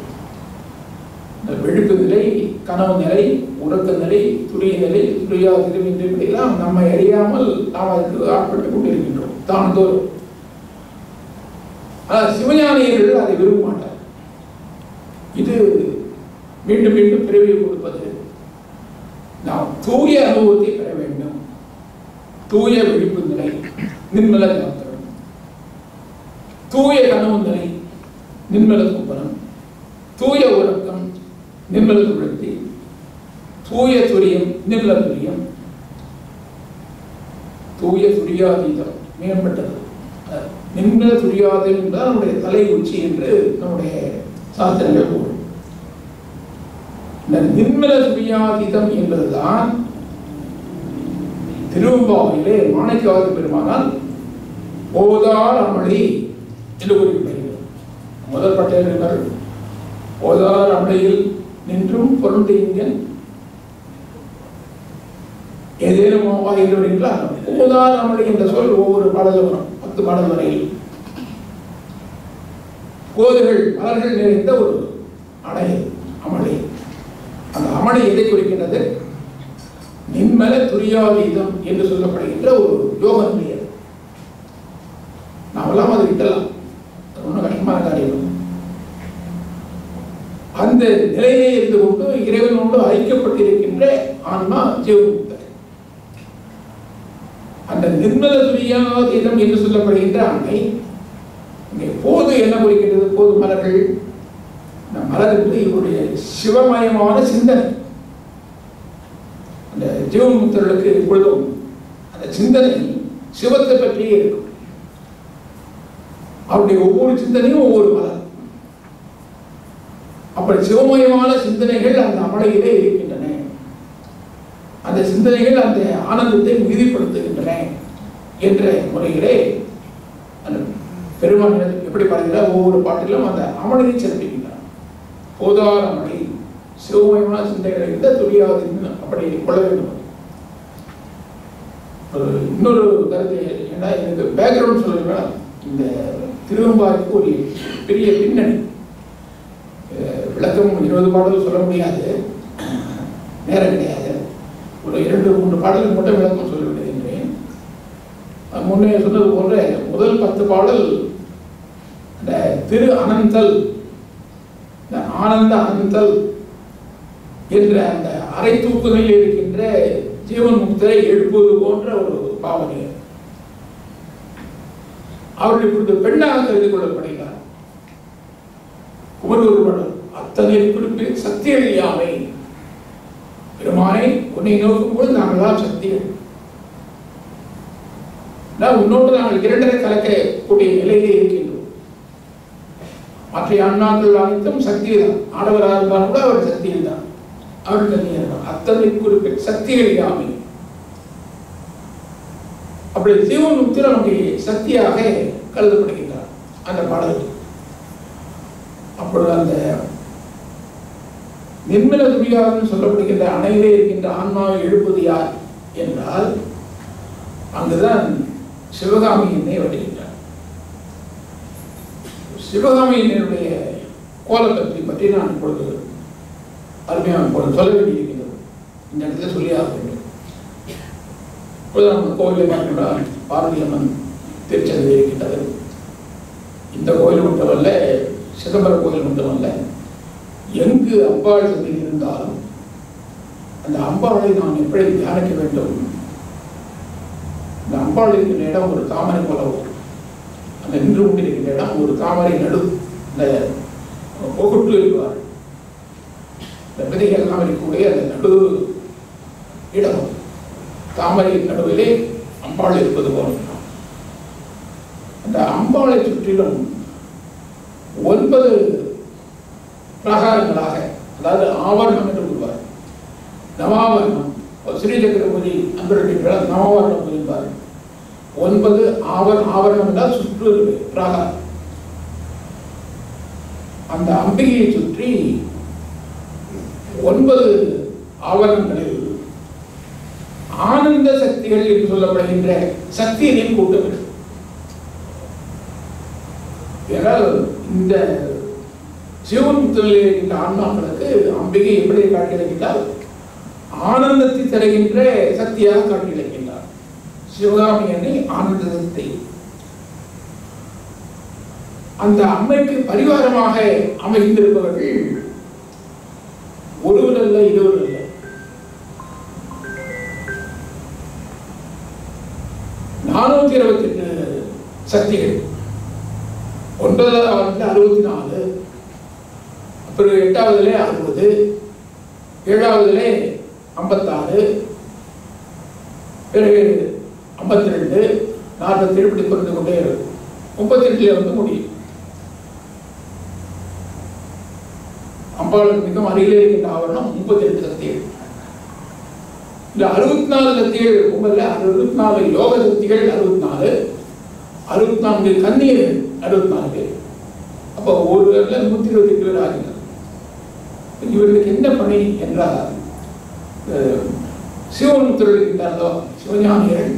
இந்த விழிப்பு நிலை, கனவு நிலை, உறக்க நிலை, துரிய நிலை, துரியாதிரம் என்று இப்படியெல்லாம் நம்மை அறியாமல் நாம் அதற்கு ஆட்பட்டுக் கொண்டிருக்கின்றோம் தானந்தோறும். ஆனால் சிவஞானியர்கள் அதை விரும்ப மாட்டார். இது மீண்டும் மீண்டும் பிறவியை கொடுப்பது. நாம் தூய அனுபவத்தை பெற வேண்டும். தூய விழிப்பு நிலை, நிர்மல ஞானம், தூய கனவு நிலை, நிர்மல சொப்பனம், தூய உறக்கம், நிர்மல சுழற்சி, தூய துரியம், நிர்மல துரியம், தூய துரியாதீதம், மேம்பட்டது. நிர்மல துரியாதீதம் என்றால் நம்முடைய தலை உச்சி என்று நம்முடைய சாஸ்திரங்கள் கூறும். இந்த நிர்மல துரியாதீதம் என்பதுதான் திருவெம்பாவையிலே மாணிக்கவாத பெருமானால் ஓதார் அமளி என்று குறிப்பிடுகிறது. முதல் பட்டியலினர் ஓதார் அமளியில் நின்றும் பொருந்தீங்கன் ஏதேனும் வாயில்களா ஓதார் அமளி என்ற சொல் ஒவ்வொரு பாடலும் வரும். 10 பாடல் வரையில் கோதுகள் மலர்கள் நிறைந்த ஒரு அணை அமளி. அந்த அமளி எதை குறிக்கின்றது? நின்மல துரியாதீதம் என்று சொல்லப்படுகின்ற ஒரு யோக நிலை. நாமெல்லாம் அதை விட்டலாம், ஒன்றும் கஷ்டமான காரியம். அந்த நிலையிலே இருந்து கொண்டு இறைவனோடு ஐக்கியப்பட்டிருக்கின்ற ஆன்மா ஜீவமுக்தர். அந்த நிர்மல துரியாதீதம் என்று சொல்லப்படுகின்ற அன்னை இங்கே போது என்ன குறிக்கிறது? போது மலர்கள். இந்த மலர் என்று இவருடைய சிவமயமான சிந்தனை. அந்த ஜீவமுக்தர்களுக்கு எப்பொழுதும் அந்த சிந்தனை சிவத்தை பற்றியே இருக்கும். அவருடைய ஒவ்வொரு சிந்தனையும் ஒவ்வொரு மலர். அப்படி சிவமயமான சிந்தனைகள் அந்த அமலையிலே இருக்கின்றன. அந்த சிந்தனைகள் அந்த ஆனந்தத்தை உறுதிப்படுத்துகின்றன என்ற முறையிலே அந்த பெருமான் எப்படி பாருகிறார்? ஒவ்வொரு பாட்டிலும் அந்த அமலையை சிறப்பிக்கின்றார். போதார் அமலை சிவமயமான சிந்தனைகளை இருந்த துரியாது அப்படி கொள்ள வேண்டும். இன்னொரு கருத்து என்ன, எனக்கு பேக்ரவுண்ட் சொல்லுங்க. இந்த திருவெம்பாய்க்கு ஒரு பெரிய பின்னணி. விளக்கம் 20 பாடல் சொல்ல முடியாது, நேரம் கிடையாது. ஒரு 2-3 பாடலுக்கு மட்டும் விளக்கம் சொல்ல விடுகின்றேன். முன்னே சொன்னது போன்ற முதல் 10 பாடல் அந்த திரு அனந்தல், இந்த ஆனந்த அனந்தல் என்ற அந்த அரை தூக்குதலில் இருக்கின்ற ஜீவன் முக்தரை எழுப்புவது போன்ற ஒரு பாவனை. அவர்கள் இப்பொழுது பெண்ணாக கருதி கொள்ளப்படுகிறார். குமரகுருவன் அத்தனை குறிப்பு சக்தி அழியாமை. பெருமானை உன்னை நோக்கும் போது நாங்களாம் சக்திகள். உன்னோடு நாங்கள் 2 கலக்கக்கூடிய நிலையிலே இருக்கின்றோம். மற்ற அண்ணாக்கள் அனைத்தும் சக்தி தான். ஆடவராக இருந்தாலும் கூட அவர் சக்தியில் தான். அவர்கள் அத்தனை குறிப்பு சக்தி அழியாமை. அப்படி ஜீவன் முக்தி நமக்கு சக்தியாக கருதப்படுகின்றார் அந்த பாடல். அப்பொழுது அந்த நிர்மல துரியாதன்னு சொல்லப்படுகின்ற அணையிலே இருக்கின்ற ஆன்மாவை எழுப்பது யார் என்றால் அங்குதான் சிவகாமி என்னை வருகின்றார். சிவகாமி என்னுடைய கோலத்தை பற்றி நான் இப்பொழுது அருமையாக இப்பொழுது சொல்ல வேண்டியிருக்கின்றது. இந்த இடத்துல சொல்லியாக வேண்டும். இப்பொழுது நம்ம கோவிலை பார்த்தோம்னா பார்வதி அம்மன் திருச்சந்தை இருக்கின்றது. இந்த கோயில் மட்டுமல்ல, சிதம்பரம் கோயில் மட்டுமல்ல, எங்கு அம்பாள் சந்தை இருந்தாலும் அந்த அம்பாளை நான் எப்படி தியானிக்க வேண்டும்? இந்த அம்பாள் இருக்கின்ற இடம் ஒரு தாமரை போலவும், அந்த நின்று கொண்டிருக்கின்ற இடம் ஒரு தாமரை நடு. இந்த பொகுட்டு இருப்பார், இந்த விதைகள் எல்லாம் இருக்கக்கூடிய அந்த நடு இடம், தாமரை நடுவிலே அம்பாள் இருப்பது போல. அந்த அம்பாளை சுற்றிலும் 9 பிரகாரங்களாக, அதாவது ஆவரணம் என்று கூறுவார். நவாவரணம் ஸ்ரீசக்கரபதி அன்பர்கள் நவாவரணம் புரிவார். 9 ஆவரணம் என்றால் சுற்று பிரகாரம். அந்த அம்பிகையை சுற்றி 9 ஆவரணங்களில் ஆனந்த சக்திகள் என்று சொல்லப்படுகின்ற சக்தியின் கூட்டம். ஏனால் இந்த சிவமுக்தியில் இருக்கின்ற ஆன்மாக்களுக்கு அம்பிகை எப்படி காட்டியிருக்கின்றால் ஆனந்தத்தை தருகின்ற சக்தியாக காட்டியிருக்கின்றார். சிவகாமி என்னை ஆனந்த சக்தி. அந்த அம்மைக்கு பரிவாரமாக அமைந்திருப்பவர்கள் ஒருவர் அல்ல, இருவர் அல்ல, 428 சக்திகள். 9வது ஆண்டுல 64, அப்புறம் 8வதுல 60, 7வதுல 56, பிறகு 52, 40 இப்படி குறைந்து கொண்டே இருக்கும். 38 வந்து முடியும். அம்பாளுக்கு மிகவும் அருகிலே இருக்கின்ற ஆவரணம் 38 சக்திகள். இந்த 64 சக்திகள் உங்கள 64 யோக சக்திகள் 64, 64 கன்னியர்கள் 64 பேர். அப்ப அப்போ ஒரு 128 பேர் ஆகினார். இவர்களுக்கு என்ன பணி என்றால், சிவமுத்திரர் இருக்கின்றார்களோ சிவஞானியர்கள்,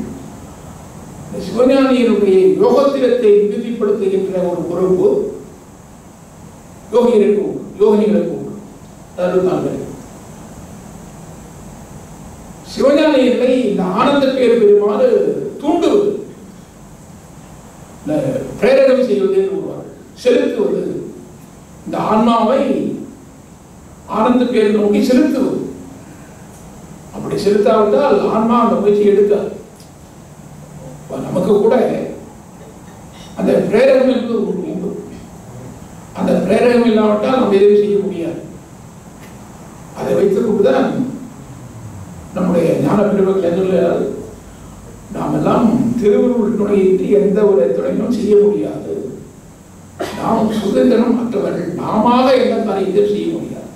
சிவஞானியருடைய யோகத்திலத்தை உறுதிப்படுத்துகின்ற ஒரு பொறுப்பு யோகினிகளுக்கு உண்டு. 64 பேர் சிவஞானியர்களை இந்த ஆனந்த பேர் பெருமாறு தூண்டுவது, பிரேரகம் செய்வது என்று கூறுவார்கள். செலுத்துவது, இந்த ஆன்மாவை ஆனந்த பேர் நோக்கி செலுத்துவது. அப்படி செலுத்தாவிட்டால் ஆன்மா அந்த முயற்சி எடுக்காது. நமக்கு கூட அந்த பிரேரகம் என்பது உண்டு. அந்த பிரேரகம் இல்லாவிட்டால் நம்ம எதுவும் செய்ய முடியாது. அதை வைத்துக் கொண்டுதான் நம்முடைய ஞான பெருமக்கள் எதில் நாம் எல்லாம் திருவள்ளுவர் துணையின்றி எந்த ஒரு துணையும் செய்ய முடியாது. நாம் சுதந்திரம் மற்றவர்கள் நாம எந்த காரியத்தை செய்ய முடியாது.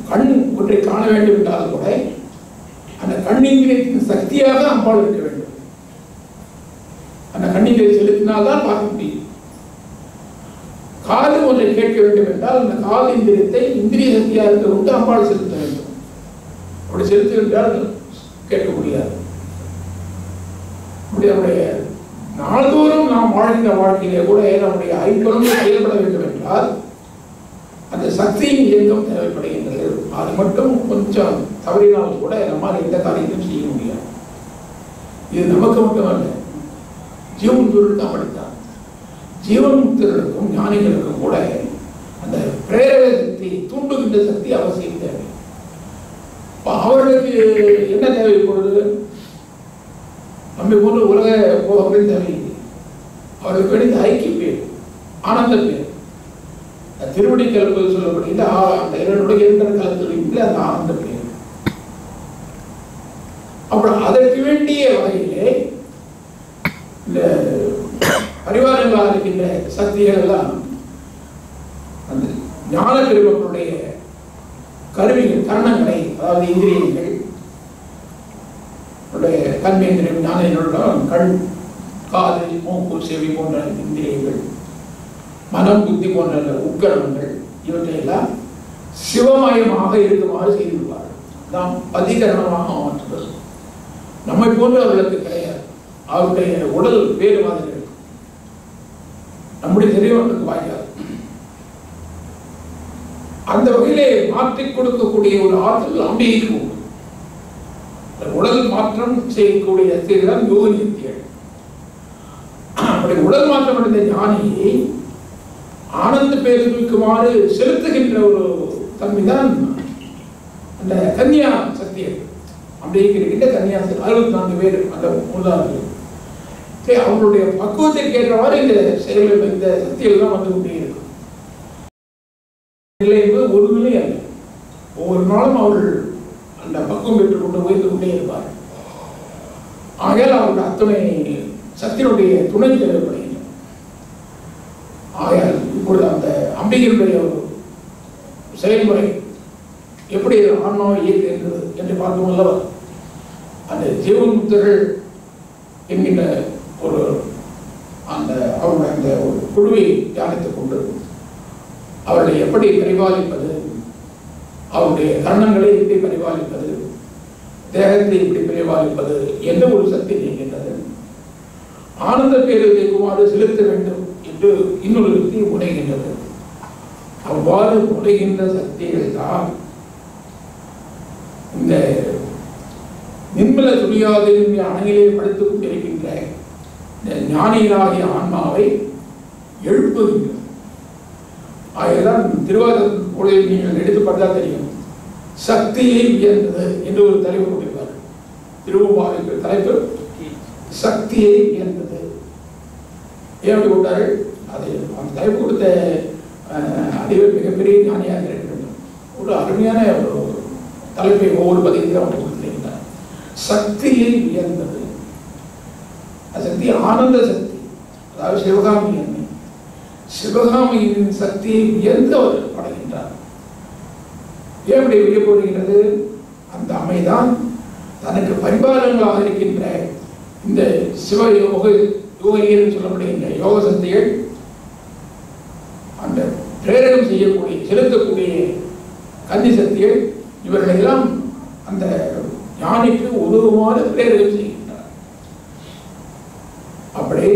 கண் ஒன்றை காண வேண்டும் என்றால் கூட அந்த கண்ணிந்திரியத்தின் சக்தியாக அம்பாள் இருக்க வேண்டும். அந்த கண்ணிந்திரியை செலுத்தினால்தான் பார்க்க முடியும். காது ஒன்றை கேட்க வேண்டும் என்றால் அந்த காது இந்திரியத்தை இந்திரிய சக்தியாக இருக்க கொண்டு அம்பாள் செலுத்த வேண்டும். அப்படி செலுத்துகின்றால் கேட்க முடியாது. நம்முடைய நாள்தோறும் நாம் வாழ்கின்ற வாழ்க்கையிலே கூட நம்முடைய ஐம்பொருள் செயல்பட வேண்டும் என்றால் அந்த சக்தியின் இயக்கம் தேவைப்படுகின்றது. அது மட்டும் கொஞ்சம் தவறினால் கூட நம்மால் எந்த காரியத்தையும் செய்ய முடியாது. இது நமக்கு மட்டுமல்ல, ஜீவன்முக்தர்களுக்கு அப்படித்தான். ஜீவன்முக்தர்களுக்கும் ஞானிகளுக்கும் கூட அந்த பிரேரக சக்தி, தூண்டுகின்ற சக்தி அவசியம் தேவை. அவர்களுக்கு என்ன தேவைப்படுது? நம்மை போன்ற உலக போகங்கள் தேவையில்லை. அவர்களுக்கு வேண்டிய ஐக்கிய பேர், ஆனந்த பேர், திருவடி கலப்பது சொல்லப்படுகின்ற அந்த இரண்டுடைய கலந்து அந்த ஆனந்த பேர். அப்புறம் அதற்கு வேண்டிய வகையிலே இந்த பரிவாரங்களாக இருக்கின்ற சக்திகள் எல்லாம் அந்த ஞான பெருமக்களுடைய கருவிகள், கரணங்களை, அதாவது இந்திரியங்கள், கண்மேந்திரியம், ஞானம், கண், காது, மூக்கு, செவி போன்ற இந்திரியங்கள், மனம், புத்தி போன்ற உட்கரணங்கள், இவற்றையெல்லாம் சிவமயமாக இருக்குமாறு செய்துள்ளார். நாம் பதிகரணமாக மாற்றுவது நம்மை போன்று அவர்களுக்கு கிடையாது. அவருடைய உடல் வேறு மாதிரி இருக்கும். நம்முடைய சரீரத்துக்கு வாய்க்காது. அந்த வகையிலே மாற்றிக் கொடுக்கக்கூடிய ஒரு ஆற்றல் அம்பிகைக்கு உண்டு. உடல் மாற்றம் செய்யக்கூடிய தான் யோகி சக்திகள். அப்படி உடல் மாற்றம் அடைந்த ஞானியை ஆனந்த பேருக்குமாறு செலுத்துகின்ற ஒரு தன்மைதான் அந்த கன்னியா சக்திகள். அப்படியே இருக்கின்ற கன்னியா 64 பேர் அந்த மூலாளர்கள். அவங்களுடைய பக்குவத்திற்கு ஏற்றவாறு இந்த செயல்கள், இந்த சக்திகள் தான் வந்து கொண்டே இருக்கும். நிலை என்பது ஒரு நிலை அல்ல. ஒவ்வொரு நாளும் அவர்கள் அந்த பக்குவம் பெற்றுக் கொண்டு உயர்ந்து கொண்டே இருப்பார்கள். ஆகையால் அவருடைய அத்தனை சக்தியினுடைய துணை தேவைப்படுகிறது. ஆகையால் இப்பொழுது அந்த அம்பிகையுடைய ஒரு செயல்முறை எப்படி ஆன்மாவை இயக்குகின்றது என்று பார்க்கும் அல்லவா, அந்த ஜீவன்முக்தர்கள் என்கின்ற ஒரு அந்த அவருடைய அந்த ஒரு குழுவை தியானித்துக் கொண்டு அவர்களை எப்படி பரிபாலிப்பது, அவருடைய கரணங்களை எப்படி பரிபாலிப்பது, தேகத்தை எப்படி பரிபாலிப்பது என்ற ஒரு சக்தி நீங்கின்றது. ஆனந்த பேரத்தை குமாறு செலுத்த வேண்டும் என்று இன்னொரு சக்தி முனைகின்றது. அவ்வாறு முனைகின்ற சக்திகள் தான் இந்த நிர்மல துணியாத அணையிலே படுத்துக் கொண்டிருக்கின்ற ஞானிகளாகிய ஆன்மாவை எழுப்புகின்றது. ஆகதான் திருவாரூரில் நீங்கள் எடுத்து பார்த்தா தெரியும், சக்தியை உயர்ந்தது என்று ஒரு தலைப்பு கொடுப்பார். திருவாரூர் தலைப்பு சக்தியை உயர்ந்தது. ஏன் அப்படி கொடுத்தார்கள்? அது அந்த தலைப்பு கொடுத்த அதுவே மிகப்பெரிய ஞானியாக இருக்க வேண்டும். ஒரு அருமையான ஒரு தலைப்பை ஒவ்வொரு பதிலையும் அவங்க கொடுத்திருக்கிறார். சக்தியை உயர்ந்தது. சக்தி ஆனந்த சக்தி, அதாவது சிவகாமி அன்னை. சிவகாமியின் சக்தியை உயர்ந்து அவர் படைகின்றார். ஏன் அப்படி உயர்ப்படுகிறது? அந்த அம்மைதான் தனக்கு பரிபாலங்களாக இருக்கின்ற இந்த சிவ யோகிகள் சொல்லப்படுகின்ற யோக சக்திகள் பிரேரகம் செய்யக்கூடிய செலுத்தக்கூடிய கன்னி சக்திகள் இவர்களெல்லாம் அந்த ஞானிக்கு உதவுமாறு பிரேரகம் செய்கின்றனர். அப்படியே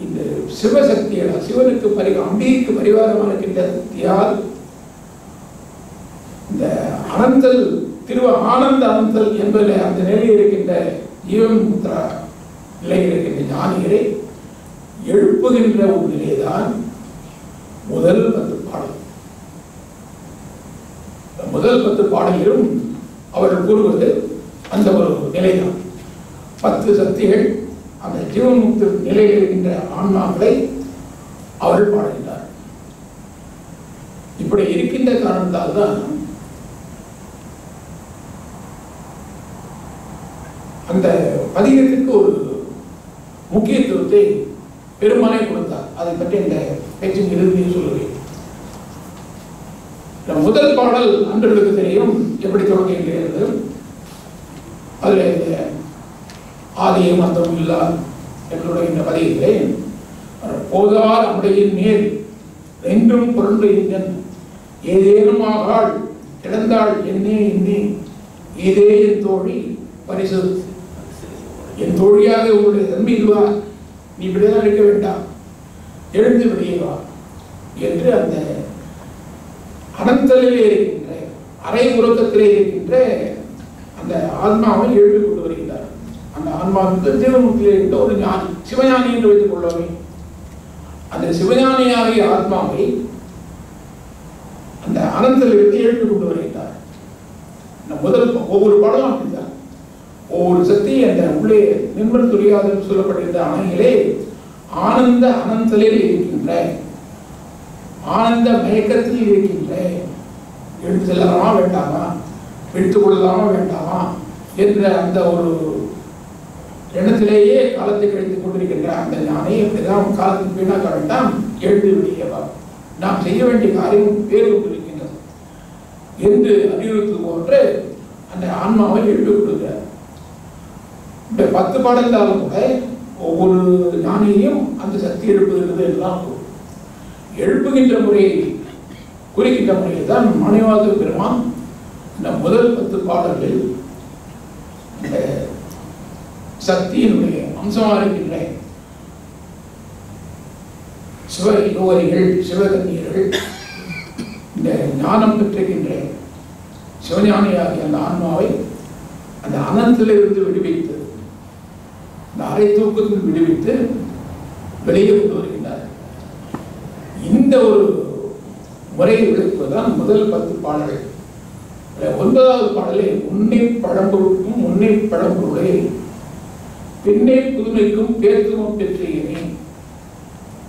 இந்த சிவசக்திகள் சிவனுக்கு அம்பிகைக்கு பரிவாரமாக இருக்கின்ற சக்தியால் இந்த அனந்தல் ஆனந்த அனந்தல் என்பதில் அந்த நிலையில் இருக்கின்ற ஜீவன் முத்ரா நிலையில் இருக்கின்ற ஞானிகளை எழுப்புகின்ற ஒரு நிலைதான் முதல் 10 பாடல். முதல் 10 பாடலிலும் அவர்கள் கூறுவது அந்த ஒரு நிலைதான். 10 சக்திகள் அந்த ஜீவன்முக்தி நிலையில் இருக்கின்ற ஆன்மாக்களை அவர்கள் பாடுகின்றார். இப்படி இருக்கின்ற காரணத்தால் தான் அந்த பதிகத்திற்கு ஒரு முக்கியத்துவத்தை பெருமானே கொடுத்தார். அதை பற்றி இந்த பேச்சின் இறுதியில் சொல்லுவேன். முதல் பாடல் அன்றர்களுக்கு தெரியும் எப்படி தொடங்குகிறது. அதில் ஆதியம் அந்தம் இல்லா எங்களுடைய இந்த பதிகத்திலே போதார் அமுடையின் மேல் என்றும் பொருண்டு என் ஏதேனும் ஆகாள் இழந்தாள் என்னே இன்னே ஏதே என் தோழி பரிசு என் தோழியாக உங்களுடைய தன்மை இல்லவா, நீ இப்படிதான் இருக்க வேண்டாம், எழுந்து வெளியே வா என்று அந்த அனந்தலிலே இருக்கின்ற அரை உறக்கத்திலே இருக்கின்ற அந்த ஆன்மாவை எழுப்பி கொண்டு வருகிறார். அந்த ஆன்மாவுக்கு ஜீவன்முக்தியிலே இருக்கின்ற ஒரு ஞானி, சிவஞானி என்று வைத்துக் கொள்ளவே, அந்த சிவஞானியாகிய ஆத்மாவை அந்த அனந்தலிலிருந்து எழுப்பி கொண்டு வருகிறார். முதல் ஒவ்வொரு பாடலும் அப்படித்தான். ஒவ்வொரு சக்தி அந்த உள்ளே நிர்மல் துரியாது சொல்லப்படுகின்ற அணையிலே ஆனந்த அனந்தலில் இருக்கின்ற ஆனந்த மயக்கத்தில் இருக்கின்ற எடுத்து செல்லலாமா வேண்டாமா, எடுத்துக் கொள்ளலாமா வேண்டாமா என்ற அந்த ஒரு எண்ணத்திலேயே காலத்தை கழித்துக் கொண்டிருக்கின்ற அந்த ஞானி எப்படிதான் காலத்துக்கு வீணாக்க வேண்டாம், எழுந்து விடியவா, நாம் செய்ய வேண்டிய காரியம் வேறு கொண்டிருக்கின்றது என்று அறிவுறுத்துவது போன்று அந்த ஆன்மாவை எழுப்பி கொடுக்கிறார். இந்த 10 பாடல்களாலும் கூட ஒவ்வொரு ஞானியையும் அந்த சக்தி எழுப்புகிறது என்றுதான் எழுப்புகின்ற முறையை குறிக்கின்ற முறையை தான் மாணிவாத பெருமான் இந்த முதல் 10 பாடல்களில் இந்த சக்தியினுடைய அம்சமாக இருக்கின்ற சிவ யோகரிகள் சிவகன்னியர்கள் இந்த ஞானம் பெற்றிருக்கின்ற சிவஞானியாகிய அந்த ஆன்மாவை அந்த அனந்திலிருந்து விடுவித்து இந்த அரை தூக்கத்தில் விடுவித்து வெளியே கொண்டு வருகின்றார். இந்த ஒரு முறையை விளக்குவதுதான் முதல் 10 பாடல்கள். 9வது பாடலே உன்னை பழம்பொருளுக்கும் உன்னை பழம்பொருளே பின்னை புதுமைக்கும் பேர்த்துவம் பெற்றேனே.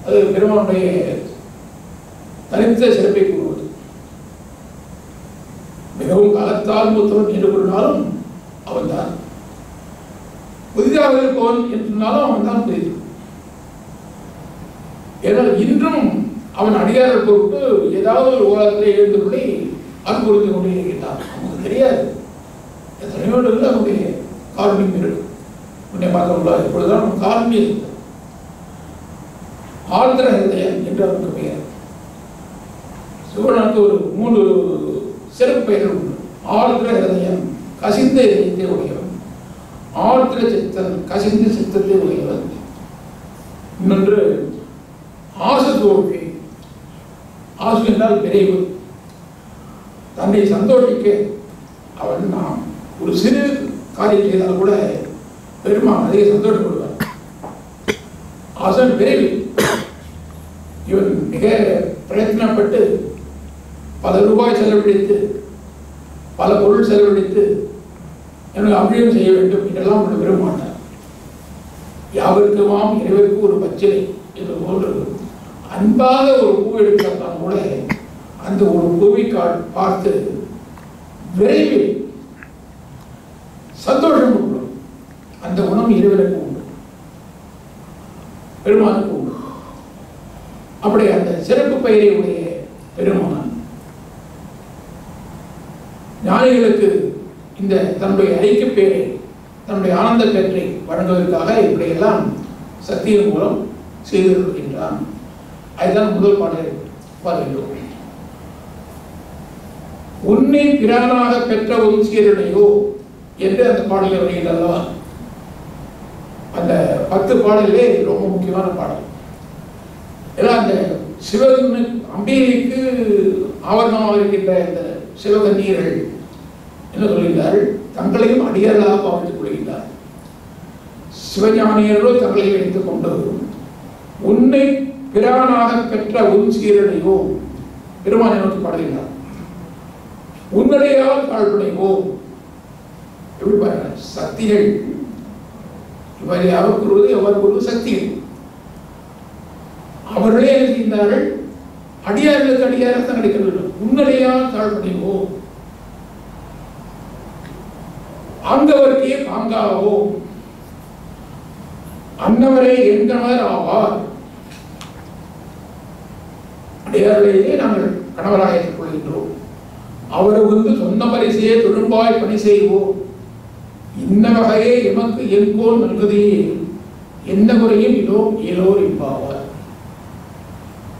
அது பெருமானுடைய தனித்த சிறப்பை கூறுவது. மிகவும் காலத்தால் மூத்தவன் என்று கூறினாலும் அவன் தான், புதிதாக இருப்பவன் என்று சொன்னாலும் அவன் தான் புதிது. ஏனால் இன்றும் அவன் அடியார்கள் பொருட்டு ஏதாவது ஒரு உலகத்தில் எழுந்துள்ளே அன்புறுத்தி கொண்டே இருக்கின்றான். நமக்கு தெரியாது எத்தனையோ அவனுடைய காரணியம் இருக்கு. உன்னை பார்க்க இப்பொழுதுதான் அவன் காரணியம் இருக்கு. ஆழ்ந்த ஹிருதயம் என்று அவனுக்கு பெயர். சிவனுக்கு ஒரு 3 சிறப்பு பெயர்கள் உண்டு. ஆழ்ந்த ஹிருதயம் கசிந்த இதயத்தை உடையவன், ஆழ்ந்த சித்தன் கசிந்த சித்தத்தை உடையவன், இன்னொன்று ஆசு தோல்வி. ஆசு என்றால் விரைவு. தன்னை சந்தோஷிக்க அவன் நாம் ஒரு சிறு காரியம் செய்தால் கூட பெருமான் அதிக சந்தோஷப்படுவார். ஆசன் விரைவு. இவன் மிக பிரயத்னப்பட்டு பல ரூபாய் செலவழித்து பல பொருள் செலவழித்து எனக்கு அபிஷேகம் செய்ய வேண்டும் என்றெல்லாம் ஒன்று விரும்பமாட்டார். யாவருக்குமாம் இறைவருக்கு ஒரு பச்சிலை என்று போன்று அன்பாக ஒரு பூ எடுத்தால் கூட அந்த ஒரு பூவை பார்த்து விரைவில் சந்தோஷம் உண்டு. அந்த குணம் இறைவனுக்கு உண்டு, பெருமானுக்கு உண்டு. அப்படி அந்த சிறப்பு பெயரை உடைய பெருமான் ஞானிகளுக்கு இந்த தன்னுடைய ஐக்கிய பெயரை தன்னுடைய ஆனந்த பெயரை வழங்குவதற்காக இப்படியெல்லாம் சக்தியின் மூலம் செய்து வருகின்றான். அதுதான் முதல் பாடலை பாருங்கள். உன்னை பிரானாக பெற்ற உன் சீரனையோ என்று அந்த பாடலில் வருகிறதா. அந்த 10 பாடலே ரொம்ப முக்கியமான பாடல். ஏன்னா அந்த சிவன் அம்பிகைக்கு ஆவரணமாக இருக்கின்ற இந்த சிவகன்னியர்கள் என்ன சொல்கிறார்கள், தங்களையும் அடியார்களாக பாவித்துக் கொள்கிறார். சிவஞானியர்களோ தங்களையும் எடுத்துக் கொண்டு உன்னை பிரானாக பெற்ற உன் சீரனையோ பெருமானை நோக்கி பாடுகிறார். உன்னுடையால் தாழ்வுடையோ எப்படி பாருங்க, சக்திகள் இவரை அவர் கூறுவது எவ்வாறு கூறுவது சக்திகள். அவர்களே என்ன செய்கிறார்கள், அடியார்களுக்கு அடியாராக தான் கிடைக்க வேண்டும். உன்னுடையால் தாழ்வுடையோ அங்கவர்க்கே பாங்காவோ அன்னவரே என்கணவர் ஆவார். அடியார்களையே நாங்கள் கணவராக ஏற்றுக்கொள்கின்றோம். அவரை சொந்த பரிசையே தொழும்பாய் பணி செய்வோம். இன்ன வகையே எமக்கு எங்கோல் நல்குதையே என்ன குறையும் இதோ ஏலோர் என்பாவார்.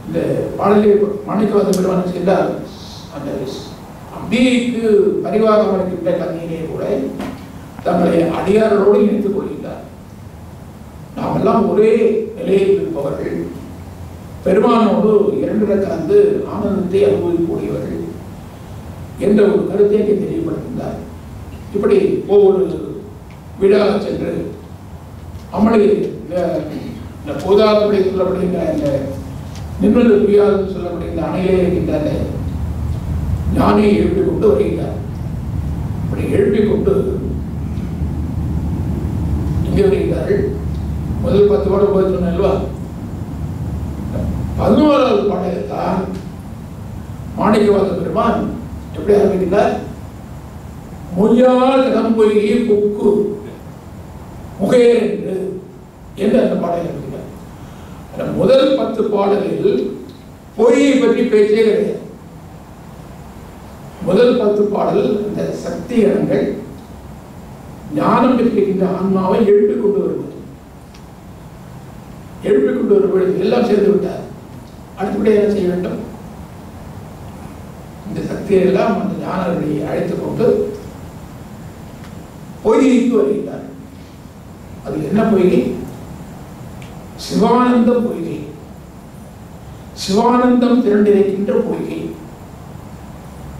இந்த பாடலை மாணிக்கவாச பெருமான் செய்தார். அந்த அம்பிகைக்கு பரிவாரம் அளிக்கின்ற கண்ணியிலே கூட தங்களை அடியாரோடு இணைத்துக் கொள்கிறார். நாம் எல்லாம் ஒரே நிலையில் இருப்பவர்கள், பெருமானோடு இரண்டிட கலந்து ஆனந்தத்தை அனுபவிக்கக்கூடியவர்கள் என்ற ஒரு கருத்தை தெரியப்படுகின்றார். இப்படி ஒவ்வொரு விழா சென்று அமளி இந்த போதாதபடி சொல்லப்படுகின்ற இந்த நிர்மல புரியாது சொல்லப்படுகின்ற அணையிலே இருக்கின்ற அந்த ஞானியை எழுப்பிக் கொண்டு வருகிறார். அப்படி எழுப்பிக் கொண்டு இங்கே வருகிறார்கள். முதல் 10 பாடல் போய் சொன்னல்வா, 11வது பாடலில் தான் மாணிக்கவாச பெருமான் எப்படி ஆரம்பிக்கிறார், மொய்யால் கடம்பொய்கி புக்கு முகேர் என்று அந்த பாடலை இருக்கிறார். முதல் 10 பாடலில் பொய்யை பற்றி பேச்சே கிடையாது. முதல் 10 பாடல் இந்த சக்தி இடங்கள் ஞானம் பெற்றிருக்கின்ற ஆன்மாவை எழுப்பிக் கொண்டு வருவது. எழுப்பிக் கொண்டு வருவது எல்லாம் சேர்ந்து விட்டார். அடுத்தபடி என்ன செய்ய வேண்டும், இந்த சக்தியை எல்லாம் அந்த ஞானங்களை அழைத்துக் கொண்டு பொய்கைக்கு வருகிறார். அது என்ன பொய்கை, சிவானந்தம் பொய்கை, சிவானந்தம் திரண்டிருக்கின்ற பொய்கை.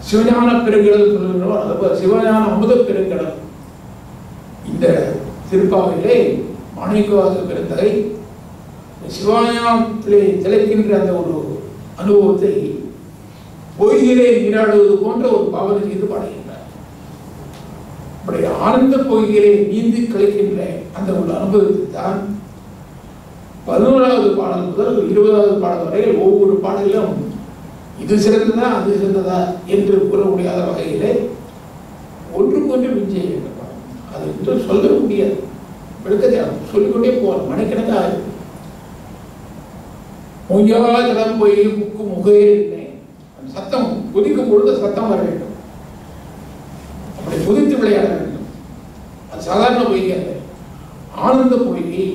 சிவஞான பெருங்கடல் சொல்லுகிறோம், சிவஞான அமுத பெருங்கடல். இந்த திருப்பாவையிலே மாணிக்கவாச பெருந்தகை சிவஞானத்திலே திளைக்கின்ற அந்த ஒரு அனுபவத்தை பொய்கிலே நீராடுவது போன்ற ஒரு பாவனை செய்து பாடுகின்றார். அப்படி ஆனந்த பொய்கிலே நீந்தி கழிக்கின்ற அந்த ஒரு அனுபவத்தை தான் 11வது பாடல் முதல் 20வது பாடல் வரை ஒவ்வொரு பாடலிலும் இது சிறந்ததா அது சிறந்ததா என்று கூற முடியாத வகையிலே ஒன்றுக்கொன்று விஜய் அது என்று சொல்ல முடியாது. விளக்கத்தை சொல்லிக்கொண்டே போகலாம், மணிக்கணக்காக. மொய்யாதடம் போய் முக்கு முகே சத்தம் குதிக்கும் பொழுது சத்தம் வர வேண்டும், அப்படி குதித்து விளையாட வேண்டும். அது சாதாரண பொய்கை அல்ல, ஆனந்த பொய்கை,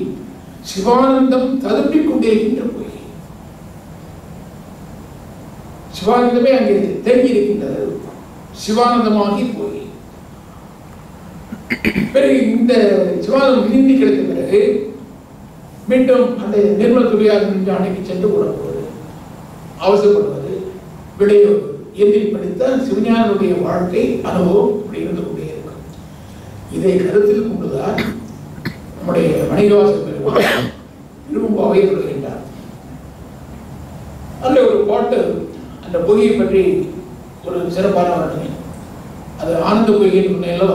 சிவானந்தம் ததும்பிக் கொண்டிருக்கின்ற பொய்கை. சிவானந்தமே அங்கே தேங்கி இருக்கின்றது, சிவானந்தமாகி போய் பிறகு இந்த சிவானந்தம் நீந்தி கிடைத்த பிறகு மீண்டும் அந்த நிர்மல துரியாதன் அணைக்கு சென்று உடம்புவது, அவசரப்படுவது, விடையோடு என்று படித்த சிவஞானுடைய வாழ்க்கை அனுபவம் இப்படி இருந்து கொண்டே இருக்கும். இதை கருத்தில் கொண்டுதான் நம்முடைய மணிவாச பெருமான் திரும்பாவை சொல்கின்றார். அந்த ஒரு பாட்டு அந்த பொய்யை பற்றி ஒரு சிறப்பான வர்ணனை. அது ஆனந்த பொய்கை சொன்னேலோ,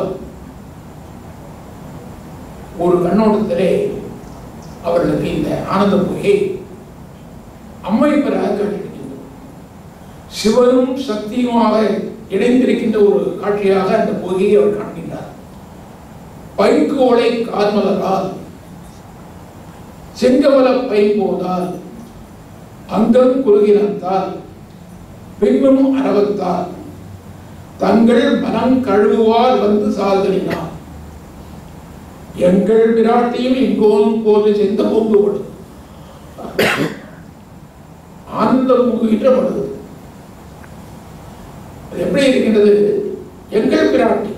ஒரு கண்ணோட்டத்திலே அவர்களுக்கு இந்த ஆனந்த பொய்கை அம்மை பெறாக காட்டியிருக்கின்றது. சிவனும் சக்தியுமாக இணைந்திருக்கின்ற ஒரு காட்சியாக அந்த பொய்கையை அவர் காண்கின்றார். பைங்கோலை கார்மலரால் செங்கமல பைம்போதால் அங்கம் குறுகினத்தால் பின்னும் அரவத்தால் தங்கள் மனம் கழுவுவார் வந்து சாதனினார். எங்கள் விராட்டியும் எங்கோனும் போது சென்று பொங்குபடும் ஆனந்தம் முகுகின்ற படுது. அது எப்படி இருக்கின்றது? எங்கள் பிராட்டி,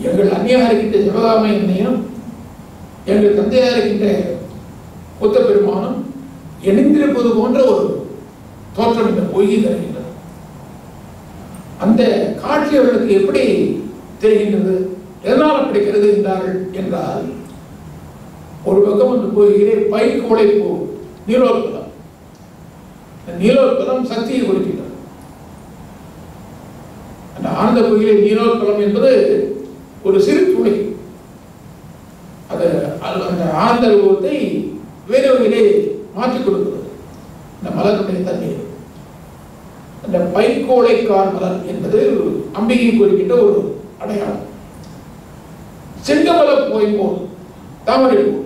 எங்கள் அன்னியாக இருக்கின்ற சிவகாமி என்னையும் எங்கள் தந்தையாக இருக்கின்ற புத்த பெருமானும் இணைந்திருப்பது போன்ற ஒரு தோற்றம் இந்த பொய்யை தருகின்றது. அந்த காட்சி அவர்களுக்கு எப்படி தெரிகின்றது? எதனால் அப்படி கருதுகின்றார்கள் என்றால், ஒரு பக்கம் அந்த பொய்யிலே பைக்கோளை போ நீலோத்பலம், நீலோத்பலம் சக்தியை குறிக்கின்றது. அந்த ஆனந்த பொய்யிலே நீலோத்பலம் என்பது ஒரு சிறு துளை. அது அந்த ஆனந்த ரூபத்தை வேறு வகையிலே மாற்றிக் கொடுக்கிறது இந்த மலருடைய தண்ணீர். அந்த பைக்கோளைக்கார் மலர் என்பது அம்பிகை குறிக்கின்ற ஒரு அடையாளம். செங்கமல போய்போல் தாமரை பூ,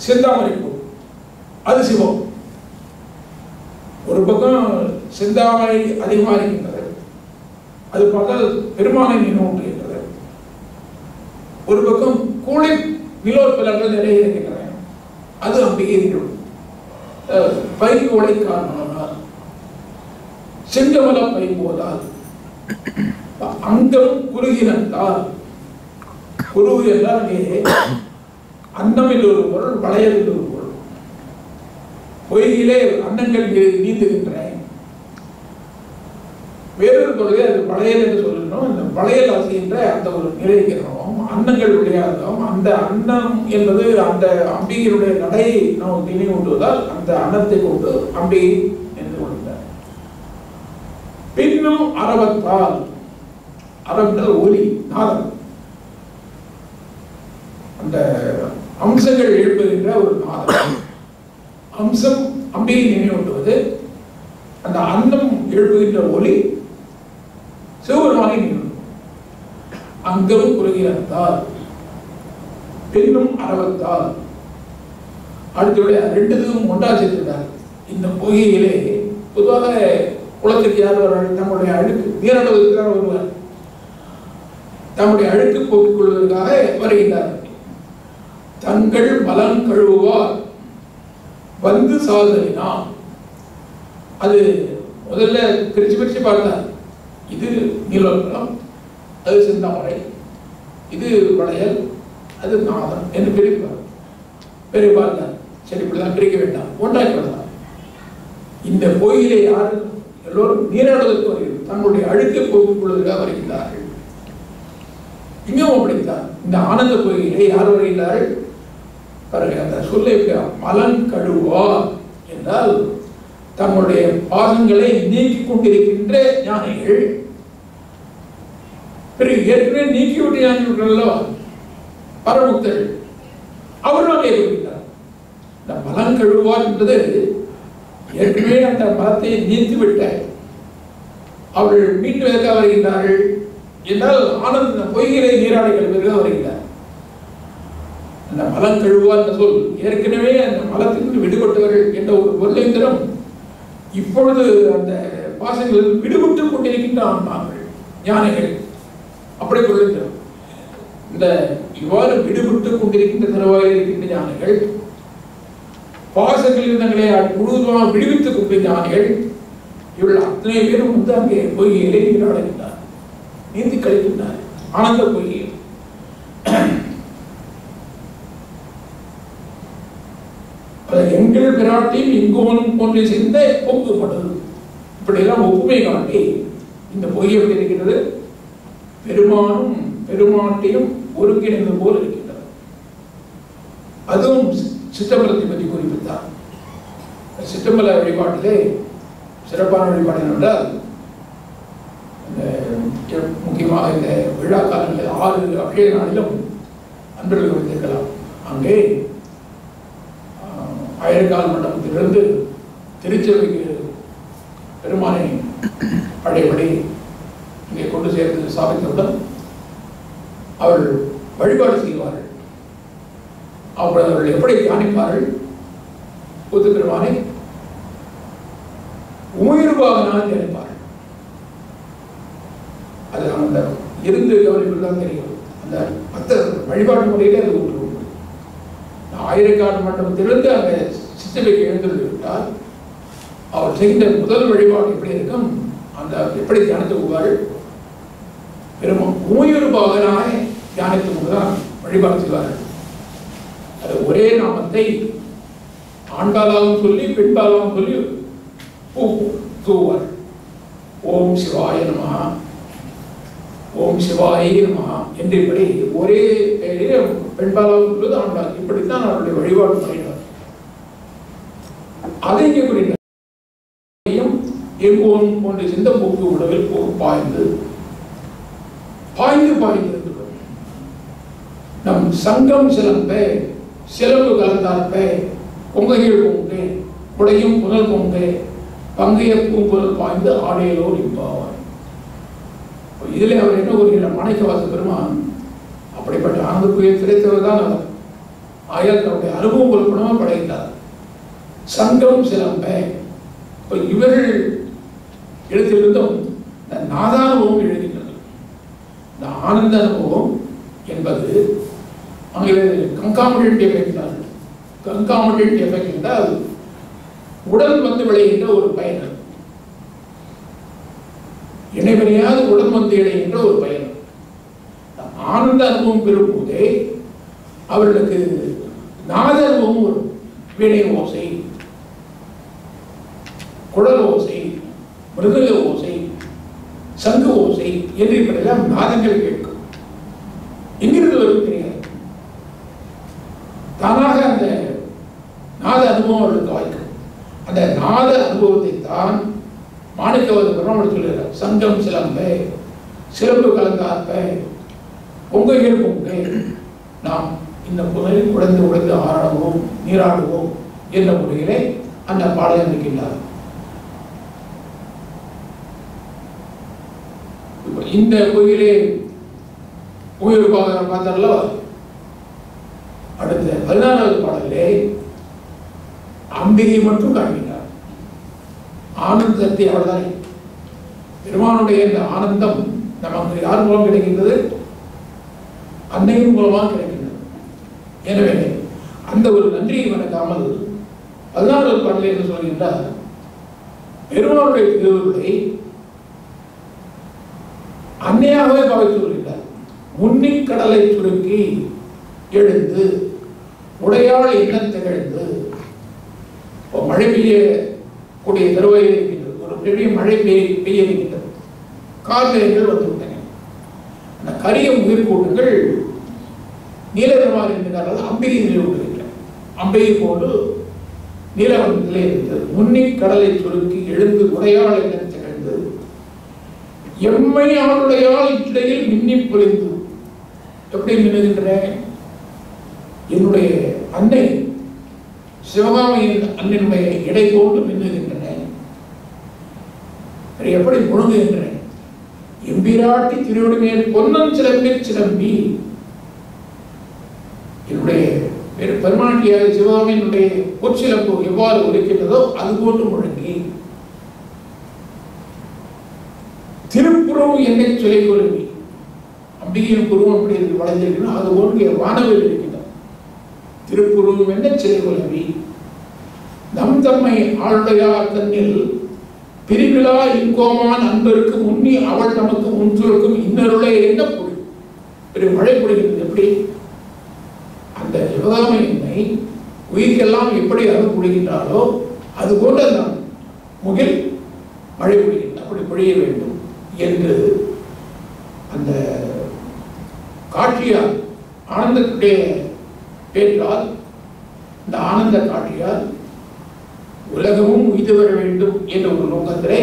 செந்தாமரை பூ, அது சிவம். ஒரு பக்கம் செந்தாமரை அதிகமாக இருக்கின்றது, அது பார்த்தால் பெருமானை நினைவூட்டுகின்றது. ஒரு பக்கம் கூளை நிலோத்பலங்கள் நிறைய இருக்கின்றன, அது அம்பிகை பைக்கோளை காரணமானால் செங்கமல பை போதால் அங்கம் குறுகினால், குருகு என்றால் அங்கே அன்னம் என்று ஒரு பொருள், வளையல் என்று ஒரு பொருள். பொய்யிலே அன்னங்கள் நீந்துகின்றன. வேறொரு பொருளை அது வளையல் என்று சொல்லணும். அந்த வளையல் ஆசைகின்ற அந்த ஒரு நிறைகிறோம், அன்னங்கள் விளையாடுறோம். அந்த அன்னம் என்பது அந்த அம்பிகையினுடைய நடையை நாம் நினைவூட்டுவதால் அந்த அன்னத்தை கொண்டு அம்பிகை என்று கொண்டார். பின்னும் அரவத்தால், அரவென்றால் ஒலி, நாதம், அந்த அம்சங்கள் எழுப்புகின்ற ஒரு நாதம். அம்சம் அம்பிகை நினைவூட்டுவது, அந்த அன்னம் எழுப்புகின்ற ஒலி சிவபெருமானை நினைவு. அங்கம் குறுகினத்தால், பின்னும் அரவத்தால். அடுத்தபடி ரெண்டுத்துக்கும் ஒன்றா சேர்த்துட்டார். இந்த பொய்யிலே பொதுவாக குளத்துக்கு யார் வருவார்கள்? தம்முடைய அழுக்கு நீராடுவதற்காக வருவார், தம்முடைய அழுக்கு போக்கிக் கொள்வதற்காக வருகின்றார்கள். தங்கள் மலம் கழுவுவார் வந்து சாதனா. அது முதல்ல பிரிச்சு பிரிச்சு பார்த்தார். இது நீலோத்பலம், அது செந்தாமரை, இது வளையல், அது நாதம் என்று பிரிப்பார். பெரிய பார்த்தார். சரி, இப்படிதான் பிரிக்க வேண்டாம், ஒன்றாக்கி விடலாம். இந்த கோயிலை யார்? எல்லோரும் நீராடுவதற்கு வருகிறார்கள், தங்களுடைய அழுக்கை போக்கிக் கொள்வதற்காக வருகின்றார்கள். இங்கும் அப்படித்தான். இந்த ஆனந்த கோயிலை யார் வருகின்றார்கள்? அந்த சொல்ல மலன் கழுவார் என்றால் தங்களுடைய பாகங்களை நீக்கிக் கொண்டிருக்கின்ற ஞானிகள். பிறகு ஏற்கனவே நீக்கிவிட்டு ஞானிகள் பரமுக்தர்கள், அவர்களும் ஏற்படுகிறார். இந்த மலம் கழுவார் என்பது ஏற்கனவே அந்த மலத்தை நீத்துவிட்ட அவர்கள் மீண்டும் எதற்காக வருகின்றார்கள் என்றால் ஆனந்த பொய்களை நீராடி கழுவதற்காக வருகிறார். அந்த மலம் கழுவார் என்ற சொல் ஏற்கனவே அந்த மலத்திற்கு விடுபட்டவர்கள் என்ற ஒரு பொருளைந்திரம் இப்பொழுது அந்த பாசங்களில் விடுபட்டுக் கொண்டிருக்கின்ற ஆன்மாக்கள், ஞானிகள், அப்படி பொருளைந்திரம். இந்த இவ்வாறு விடுபட்டுக் கொண்டிருக்கின்ற தருவாயில் இருக்கின்ற ஞானிகள், பாசங்களில் தங்களை முழுவதுமாக விடுவித்துக் கொண்ட ஞானிகள், இவர்கள் அத்தனை பேரும் வந்து அங்கே பொய்யிலே நீராடுகின்றார், நீந்தி கழிக்கின்றார் ஆனந்த பொய்யில். எங்கள் பிராட்டியும் இங்கோனும் போன்று சேர்ந்த பொங்குபடுது. இப்படியெல்லாம் ஒப்புமை காட்டி இந்த பொய் எப்படி இருக்கின்றது? பெருமானும் பெருமாட்டையும் ஒருங்கிணைந்தது போல் இருக்கின்றது. அதுவும் சிற்றம்பலத்தை பற்றி குறிப்பிட்டார். சிற்றம்பல வழிபாட்டிலே சிறப்பான வழிபாடு என்றால் முக்கியமாக இந்த விழா காலங்களில் 6 அக்ஷய நாளிலும் அன்பர்கள் வைத்திருக்கலாம். அங்கே ஆயிரக்கால் மண்டபத்திலிருந்து திருச்சபைக்கு பெருமானை பழையபடி இங்கே கொண்டு சேர்த்து சாதித்தவுடன் அவர்கள் வழிபாடு செய்வார்கள். அவர்கள் எப்படி தியானிப்பார்கள்? புத்த பெருமானை உயிர்வாகனாக தியானிப்பார்கள். அது அந்த இருந்து கவனிப்பில் தான் தெரியும். அந்த மற்ற வழிபாட்டு முறையிலே அது ஒன்று. ஆயிரக்கால் மண்டபத்திலிருந்து அந்த சித்தவைக்கு எழுந்திருந்து விட்டால் அவர் செய்த முதல் வழிபாடு எப்படி இருக்கும்? அந்த எப்படி தியானித்துக் கொள்வார்கள்? பெருமான் உமையொருபாகனாக தியானித்துக் கொண்டுதான் வழிபாடு செய்வார்கள். அது ஒரே நாமத்தை ஆண்பாலாகவும் சொல்லி பெண்பாலாகவும் சொல்லி தூவார். ஓம் சிவாய நமஹ, ஓம் சிவாய நமஹ என்று இப்படி ஒரே பெண்பாலாகவும் சொல்வது ஆண்டாள். இப்படித்தான் அவருடைய வழிபாடு பண்ணினார். அதை இங்கே குறித்த எங்கோன் போன்ற சிந்த போக்கு உடவில் பாய்ந்து நம் சங்கம் சிலம்ப சிலம்பு கலந்தார்ப்ப பொங்கைகள் பொங்கு உடையும் புனல் பொங்கு பங்கைய பூங்குழல் பாய்ந்து ஆடையிலோ நிற்பாவார். இதில் அவர் என்ன கூறுகிறார்? மாணிக்கவாச பெருமான் அப்படிப்பட்ட ஆனந்தக்குரிய திரைத்தவர் தான் அவர். ஆயால் அவருடைய அனுபவம் கொடுக்கணுமா படைத்தார். சங்கம் சிலம்ப இப்போ இவர்கள் எழுத்திலிருந்தும் இந்த நாதானுபவம் எழுதுகின்றது. இந்த ஆனந்த அனுபவம் என்பது ஆங்கிலேயர்கள் கங்காமிடன்ட் எஃபெக்ட். கங்காமிடன்ட் எஃபெக்ட் என்றால் உடல் வந்து விளைகின்ற ஒரு பயன், இணைவரையாத உடல் வந்து இடைகின்ற ஒரு பயன். ஆனந்த அனுபவம் பெறும்போதே அவர்களுக்கு நாத அனுபவம் வரும். வீணை ஓசை, குடல் ஓசை, மிருதங்க ஓசை, சங்கு ஓசை என்று இப்படியெல்லாம் நாதங்கள் கேட்கும். எங்கிருந்து வரும் தெரியாது. தானாக அந்த நாத அனுபவம் அவர்களுக்கு வாய்க்கும். அந்த நாத அனுபவத்தை தான் மாணிக்கவாச பெருமாள் சொல்லுகிறார். சங்கம் சிலம்ப சிலம்பு கலந்தார்ப்ப பொங்கைகள் பொங்கை நாம் இந்த புனலில் உடைந்து ஆராடுவோம் நீராடுவோம் என்ற முறையிலே அந்த பாடலை அமைக்கின்றார். இந்த கோயிலே கோயில் பார்த்தால அடுத்த 14வது பாடலே அம்பிகை மட்டும் காண்பினார். ஆனந்தத்தை அவள்தான். பெருமானுடைய இந்த ஆனந்தம் நமக்கு யார் மூலம் கிடைக்கின்றது? அன்னையின் மூலமாக கிடைக்கின்றது. எனவே அந்த ஒரு நன்றியை மறக்காமல் 14வது பாடலே என்று சொல்கின்றார். பெருமானுடைய திருவுருளை அன்னையாகவே பாவித்து வருகிறார். முன்னிக் கடலை சுருக்கி எழுந்து உடையாள் எண்ணம் திகழ்ந்து மழை பெய்யக்கூடிய தருவாயில் இருக்கின்றது. ஒரு பெரிய மழை பெய்ய இருக்கின்றது. கார்மேகங்கள் வந்துவிட்டன. அந்த கரிய உயிர் கூட்டங்கள் நீலநிறமாக இருக்கின்றார்கள். அம்பிகை நிலவுகின்றன. அம்பிகை போன்று நீலவனத்திலே இருந்தது. முன்னிக் கடலை சுருக்கி எழுந்து உடையாள் எண்ணம் திகழ்ந்து எம்மை அவளுடையால் இடையில் மின்னி பொழிந்து. எப்படி மின்னுகின்றன? என்னுடைய அன்னை சிவகாமியின் அன்னையினுடைய இடை போன்று மின்னுகின்றன. எப்படி முழுங்குகின்றன? எம்பிராட்டி திருவடிமேல் பொன்னன் சிலம்பில் சிலம்பி. என்னுடைய பெருமாட்டியாக சிவகாமியினுடைய பொற்சிலம்பு எவ்வாறு ஒலிக்கின்றதோ அது போன்று முழங்கி திருப்புறவு என்னை சொல்லி கொள்வி. அம்பிகையின் புருவம் எப்படி இருக்கு வளைஞ்சிருக்கணும் அது போன்று வானவில் இருக்கின்றது. திருப்புருவம் என்ன சிலை கொள்வி. நம் தம்மை ஆளுடையார் தன்னில் பிரிவிழா இங்கோமான் அன்பருக்கு முன்னி அவள் நமக்கு முன்சொல்கும் இன்னருளை என்ன பொழி மழை பொழிகின்றது. எப்படி அந்த சிவகாமி என்னை உயிர்க்கெல்லாம் எப்படி அருள் பொழிகின்றாலோ அது போன்ற நான் முகில் மழை பொழிகின்ற அப்படி பொழிய வேண்டும் என்று அந்த காட்சியால் ஆனந்தத்துடைய பேற்றால் இந்த ஆனந்த காட்சியால் உலகமும் உய்து வர வேண்டும் என்ற ஒரு நோக்கத்திலே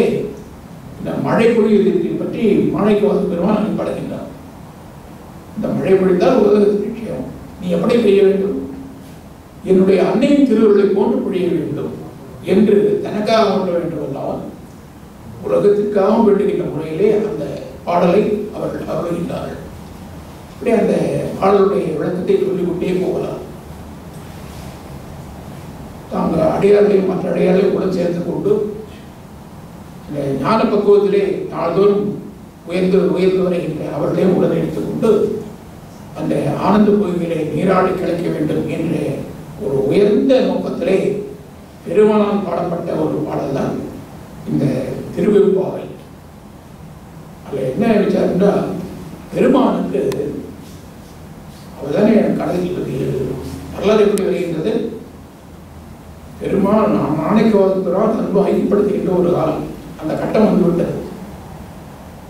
இந்த மழை பொழிவதை பற்றி மாணிக்கவாச பெருமான் படைக்கின்றார். இந்த மழை பொழிந்தால் உலகத்துக்கு நிச்சயம் நீ எப்படி பெய்ய வேண்டும்? என்னுடைய அன்னையின் திருவுருளை போன்று பொழிய வேண்டும் என்று தனக்காக ஒன்ற வேண்டும் அல்லாமல் உலகத்திற்காக வேண்டுகின்ற முறையிலே அந்த பாடலை அவர்கள் அருளுகின்றார்கள். இப்படி அந்த பாடலுடைய விளக்கத்தை சொல்லிக்கொண்டே போகலாம். தாங்கள் அடையாளையும் மற்ற அடையாளையும் உடன் சேர்த்து கொண்டு இந்த ஞான பக்குவத்திலே நாள்தோறும் உயர்ந்து வருகின்ற அவர்களையும் உடன் எடுத்துக்கொண்டு அந்த ஆனந்த கோயிலை நீராடி கிளைக்க வேண்டும் என்ற ஒரு உயர்ந்த நோக்கத்திலே பெருமானால் பாடப்பட்ட ஒரு பாடல் தான் இந்த திருவெம்பாவை. அதில் என்ன விசாரம்னா, பெருமானுக்கு அவர் தானே கடைசியில் பற்றி வரலாறு எப்படி வருகின்றது, பெருமாள் மாணிக்கவாசகரால் அன்பு ஐக்கியப்படுத்துகின்ற ஒரு காலம், அந்த கட்டம் வந்துவிட்டது.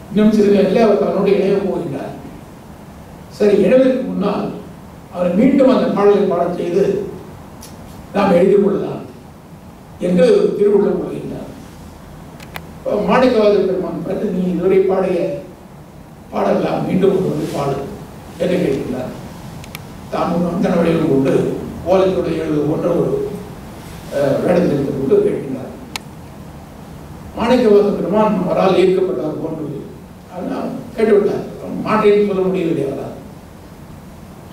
இன்னும் சிறு நேரத்தில் அவர் தன்னோடு இணைய போகின்றார். சரி, இணைவதற்கு முன்னால் அவர் மீண்டும் அந்த பாடலை பாடச் செய்து நாம் எழுதி கொள்ளலாம் என்று திருவுள்ளம் கொள்கின்றார். மாணிக்கவாசக பெருமான் பார்த்து, நீ இதுவரை பாடிய பாடலாம் மீண்டும் ஒரு பாடு என்று கேட்கின்றார். தான் அந்த வடிவம் கொண்டு ஓலைத்தோடு எழுது போன்ற ஒரு வேடத்தில் இருந்து கொண்டு கேட்கின்றார். மாணிக்கவாசக பெருமான் அவரால் ஈர்க்கப்பட்டார் போன்று அதனால் கேட்டுவிட்டார். மாட்டேன்னு சொல்ல முடியவில்லை.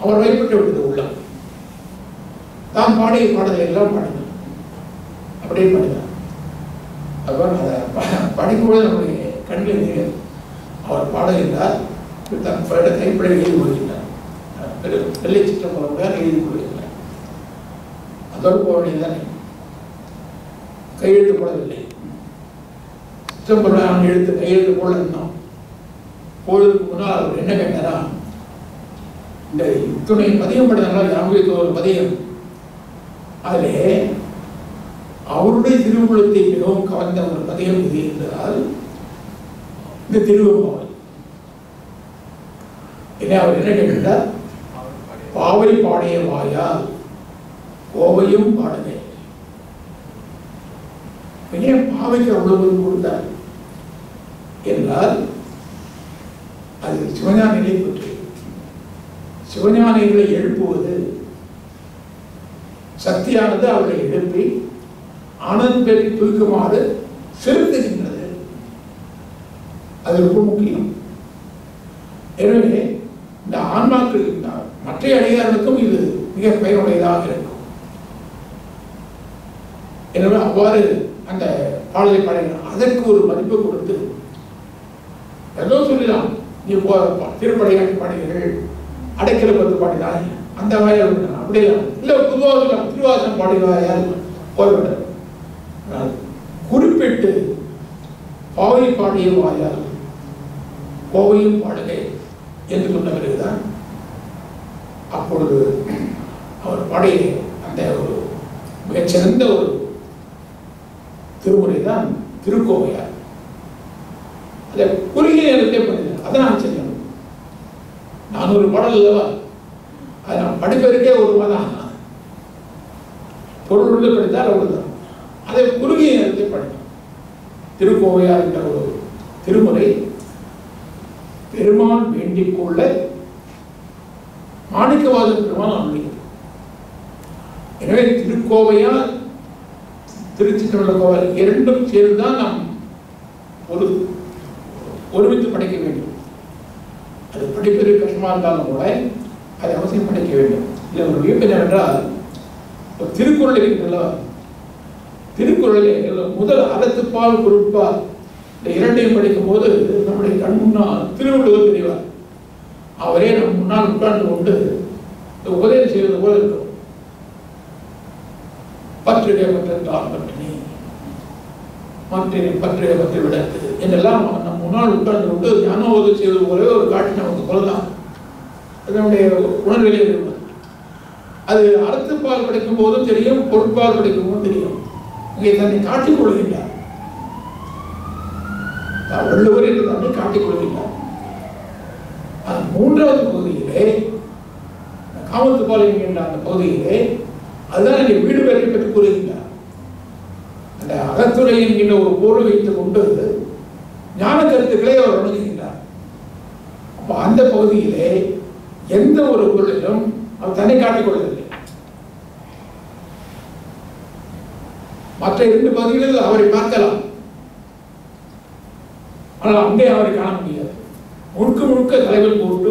அவர் வழிபட்டு விட்டது உள்ளம். தான் பாடிய பாடலை எல்லாம் பாடினார், அப்படியே பாடினார். அதுதான் அதை படிக்கும்போது நம்முடைய கண்ணில் நீர் அவர் பாடுகின்றார். தன் கைப்பட எழுதி கொள்கின்றார். வெள்ளை சிற்றம்பலம் எழுதி கொள்கின்றார். அதோடு போக வேண்டியதுதானே, கையெழுத்து போடவில்லை. சிற்றம்பலம் கையெழுத்து போட இருந்தோம். போவதற்கு முன்னால் அவர் என்ன கேட்டாரா, இந்த இத்துணை பதியம் படித்தால் யாருக்கு ஒரு பதியம், அதிலே அவருடைய திருவுள்ளத்தை மிகவும் கவர்ந்த ஒரு பதியம் இது என்றால் இந்த திருவம்பாவை. என்ன அவர் என்ன கேட்டார், பாவை பாடைய வாயால் கோவையும் பாடுங்க. ஏன் பாவைக்கு அவ்வளவு கொடுத்தார் என்றால், அது சிவஞானிகளை பற்றி. சிவஞானிகளை எழுப்புவது சக்தியானது அவர்களை எழுப்பி ஆனந்த் பெற்றி தூக்குமாறு செலுத்துகின்றது. அது ரொம்ப முக்கியம். எனவே இந்த ஆன்மாக்கள் மற்ற அடியார்களுக்கும் இது மிக பயனுடையதாக இருக்கும். எனவே அவ்வாறு அந்த பாடலை பாடினார். அதற்கு ஒரு மதிப்பு கொடுத்து ஏதோ சொல்லலாம், நீ திருப்படையாட்டி பாடுகிறீர்கள், அடைக்கல பத்து பாடினாய், அந்த வாயால் அப்படிலாம் இல்லை, பொதுவாக திருவாசம் பாடினாயால் போய்விட குறிப்பிட்டு பாவை பாடிய வாயால் கோவையும் பாடுகை என்று சொன்ன பிறகுதான் அப்பொழுது அவர் பாடிய அந்த ஒரு மிகச்சிறந்த ஒரு திருமுறை தான் திருக்கோவையார். அதை குறுகிய நேரத்தை படித்தார். அதான் ஆச்சரியம். 400 பாடல் அல்லவா, அதை நாம் படிப்பதற்கே ஒரு மாதம் பொருள் உள்ள படித்தால் அவ்வளவுதான். அதை குறுகிய நேரத்தை படித்தார். திருக்கோவையார் என்ற ஒரு திருமுறை பெருமான் வேண்டிக் கொள்ள மாணிக்கவாசக பெருமான் அருளியது. எனவே திருக்கோவையார் திருச்சிற்றம்பல இரண்டும் சேர்ந்துதான் நாம் ஒருமித்து படிக்க வேண்டும். அது படிப்பது கஷ்டமா இருந்தாலும் கூட அதை அவசியம் படிக்க வேண்டும். இதில் ஒரு வியப்பு என்னவென்றால், ஒரு திருக்குறள் இருக்கின்றன, திருக்குறளில் முதல் அறத்துப்பால் பொருட்பால் இந்த இரண்டையும் படிக்கும் போது நம்முடைய கண் முன்னால் திருவள்ளுவர் தெரிவார். அவரே நம் முன்னால் உட்கார்ந்து கொண்டு உபதேசம் செய்வது போல இருக்கும். பற்றிட பற்றால் பற்றினி பற்றிட பற்றி விடத்து என்றெல்லாம் நம் முன்னால் உட்கார்ந்து கொண்டு ஞானோதம் செய்வது போலவே ஒரு காட்சி நமக்கு சொல்லலாம். அதனுடைய உணர்விலே இருப்பது. அது அறத்துப்பால் படிக்கும் போதும் தெரியும், பொருட்பால் படிக்கும் போதும் தெரியும். இங்கே தன்னை காட்டிக் கொள்கின்றார். வள்ளுவர் என்று தன்னை காட்டிக் கொள்கின்றார். அது 3வது பகுதியிலே காமத்துப்பால் என்கின்ற அந்த பகுதியிலே அதுதான் இங்கே வீடு பேரை பற்றி கூறுகின்றார். அந்த அகத்துறை என்கின்ற ஒரு பொருள் வைத்துக் கொண்டு ஞான கருத்துக்களை அவர் உணர்கின்றார். அப்போ அந்த பகுதியிலே எந்த ஒரு பொருளிலும் அவர் தன்னை காட்டிக் கொள்ளவில்லை. மற்ற 2 பகுதிகளில் அவரை பார்க்கலாம், ஆனால் அங்கே அவரை காண முடியாது. முழுக்க முழுக்க தலைவர் கூட்டு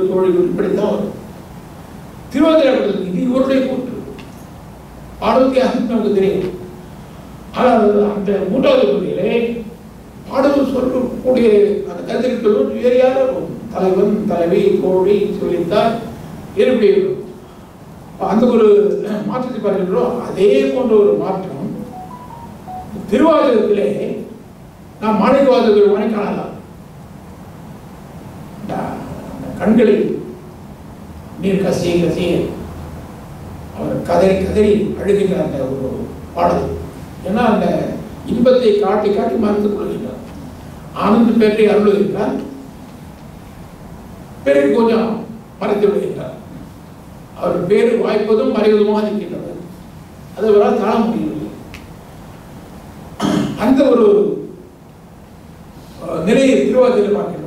தோழிகள் இப்படித்தான் வரும். திருவாதிரை இது இவருடைய கூற்று, பாடவத்தியாக நமக்கு தெரியும். ஆனால் அந்த 3வது பகுதியிலே பாடல் சொல்லக்கூடிய அந்த கருத்துக்கள் வேறு யாரும் தலைவன் தலைவி தோழி சொல்லித்தார் எப்படி அந்த ஒரு மாற்றத்தை பார்க்கின்றோம். அதே போன்ற ஒரு மாற்றம் திருவாதிரத்திலே நாம் மாணிக்கவாசகர் காணலாம். கண்களில் நீர் கசிய கசிய அவர் கதறி கதறி அழுகின்ற அந்த ஒரு பாடல். ஏன்னா அந்த இன்பத்தை காட்டி காட்டி மறுத்துக் கொள்கின்றார். ஆனந்த பேற்றை அருளுகின்றார், பிறகு கொஞ்சம் மறைத்து விடுகின்றார். அவர் பேரு வாய்ப்பதும் மறைவதுமாக இருக்கின்றது. அதை அவரால் தாழ முடியவில்லை. அந்த ஒரு நிலையை திருவாதிரை பார்க்கின்றவர்.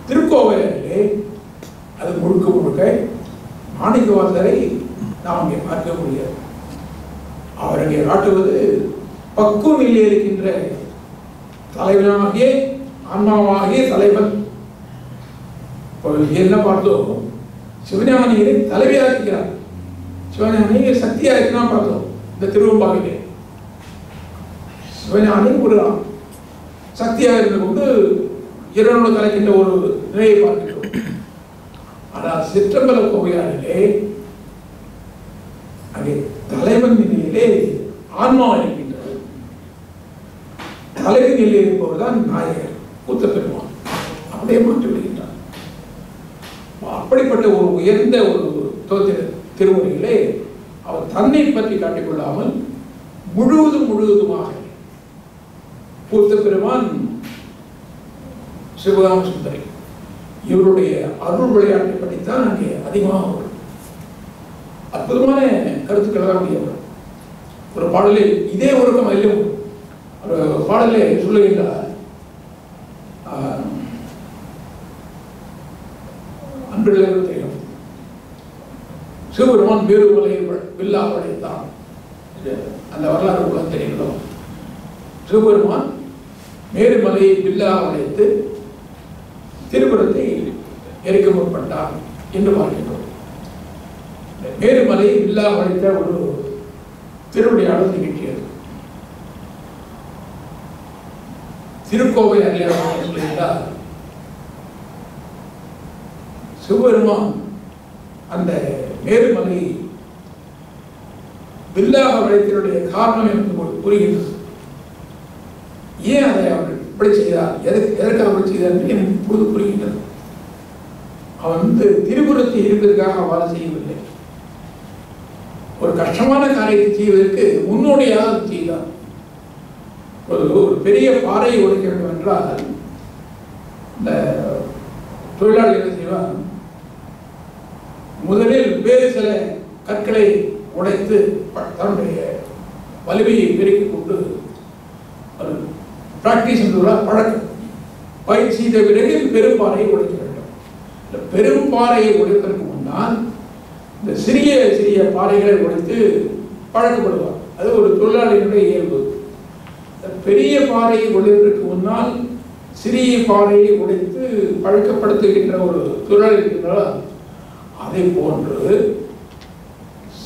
திருக்கோவிலே அது முழுக்க முழுக்க மாணிக்கவாசரை நாம் அங்கே பார்க்க முடியாது. அவர் அங்கே காட்டுவது பக்குவ நிலையில் இருக்கின்ற தலைவனாகிய ஆன்மாவாகிய தலைவன். என்ன பார்த்தோம், சிவஞானியை தலைவியாக இருக்கிறார், சிவஞானியை சக்தியாக இருக்கிறான் பார்த்தோம். இந்த திருவம்பாவிலே சிவஞானி ஒரு சக்தியாக இருந்து கொண்டு இறைவனோடு கலக்கின்ற ஒரு நிலையை பார்க்கிறோம். ஆனால் சிற்றம்பல கோவிலாரிலே அங்கே தலைவன் நிலையிலே ஆன்மா இருக்கின்றது. தலைவி நிலையில் இருப்பவர்தான் நாயகர் கூத்த பெருமான். அப்படியே மாற்றி விடுகின்றார். அப்படிப்பட்ட ஒரு உயர்ந்த ஒரு திருமுறையிலே அவர் தன்னை பற்றி காட்டிக்கொள்ளாமல் முழுவதுமாக கூத்த பெருமான், சிவகாம சுந்தரி இவருடைய அருள் விளையாட்டை பற்றித்தான் அங்கே அதிகமாக வரும். அற்புதமான கருத்துக்கள் தான் முடியும். ஒரு பாடலே இதே ஒருக்கம் அதிலும் ஒரு பாடலே சொல்லுகின்றார், அன்பில் தெரியும் சிவபெருமான் வேறுமலை வில்லா படைத்தான். அந்த வரலாறு கூட தெரியும். சிவபெருமான் மேருமலையை வில்லா உடைத்து திருப்புறத்தை எரிக்க முற்பட்டார் என்று பார்க்கின்றோம். மேருமலை வில்லா உடைத்த ஒரு திருவிளையாடல் நிகழ்ச்சியது. திருக்கோவை அறியார் சிவபெருமான் அந்த மேருமலை வில்லாக உடைத்தனுடைய காரணம் என்று புரிகின்றது. ஏன் அதை அவர் இப்படி செய்தார், எதற்காக அப்படி செய்தார் என்று எனக்கு இப்பொழுது புரிகின்றது. அவன் திருப்புறத்தை இருப்பதற்காக அவ்வாறு செய்யவில்லை. ஒரு கஷ்டமான காரியத்தை செய்வதற்கு முன்னோடியாக செய்தார். ஒரு பெரிய பாறையை உடைக்க வேண்டும் என்றால் இந்த தொழிலாளி என்ன செய்வார், முதலில் வேறு சில கற்களை உடைத்து தன்னுடைய வலிமையை பெருக்கிக் கொண்டு பிராக்டிஸ் பழக்கம் பயிற்சி செய்த பிறகு பெரும்பாறையை உடைக்க வேண்டும். இந்த பெரும்பாறையை உடைப்பதற்கு முன்னால் இந்த சிறிய சிறிய பாறைகளை உடைத்து பழக்கப்படுவார். அது ஒரு தொழிலாளியினுடைய இயல்பு. பெரிய பாறையை உடைப்பதற்கு முன்னால் சிறிய பாறையை உடைத்து பழக்கப்படுத்துகின்ற ஒரு தொழிலாளி இருக்கின்றால், அதை போன்று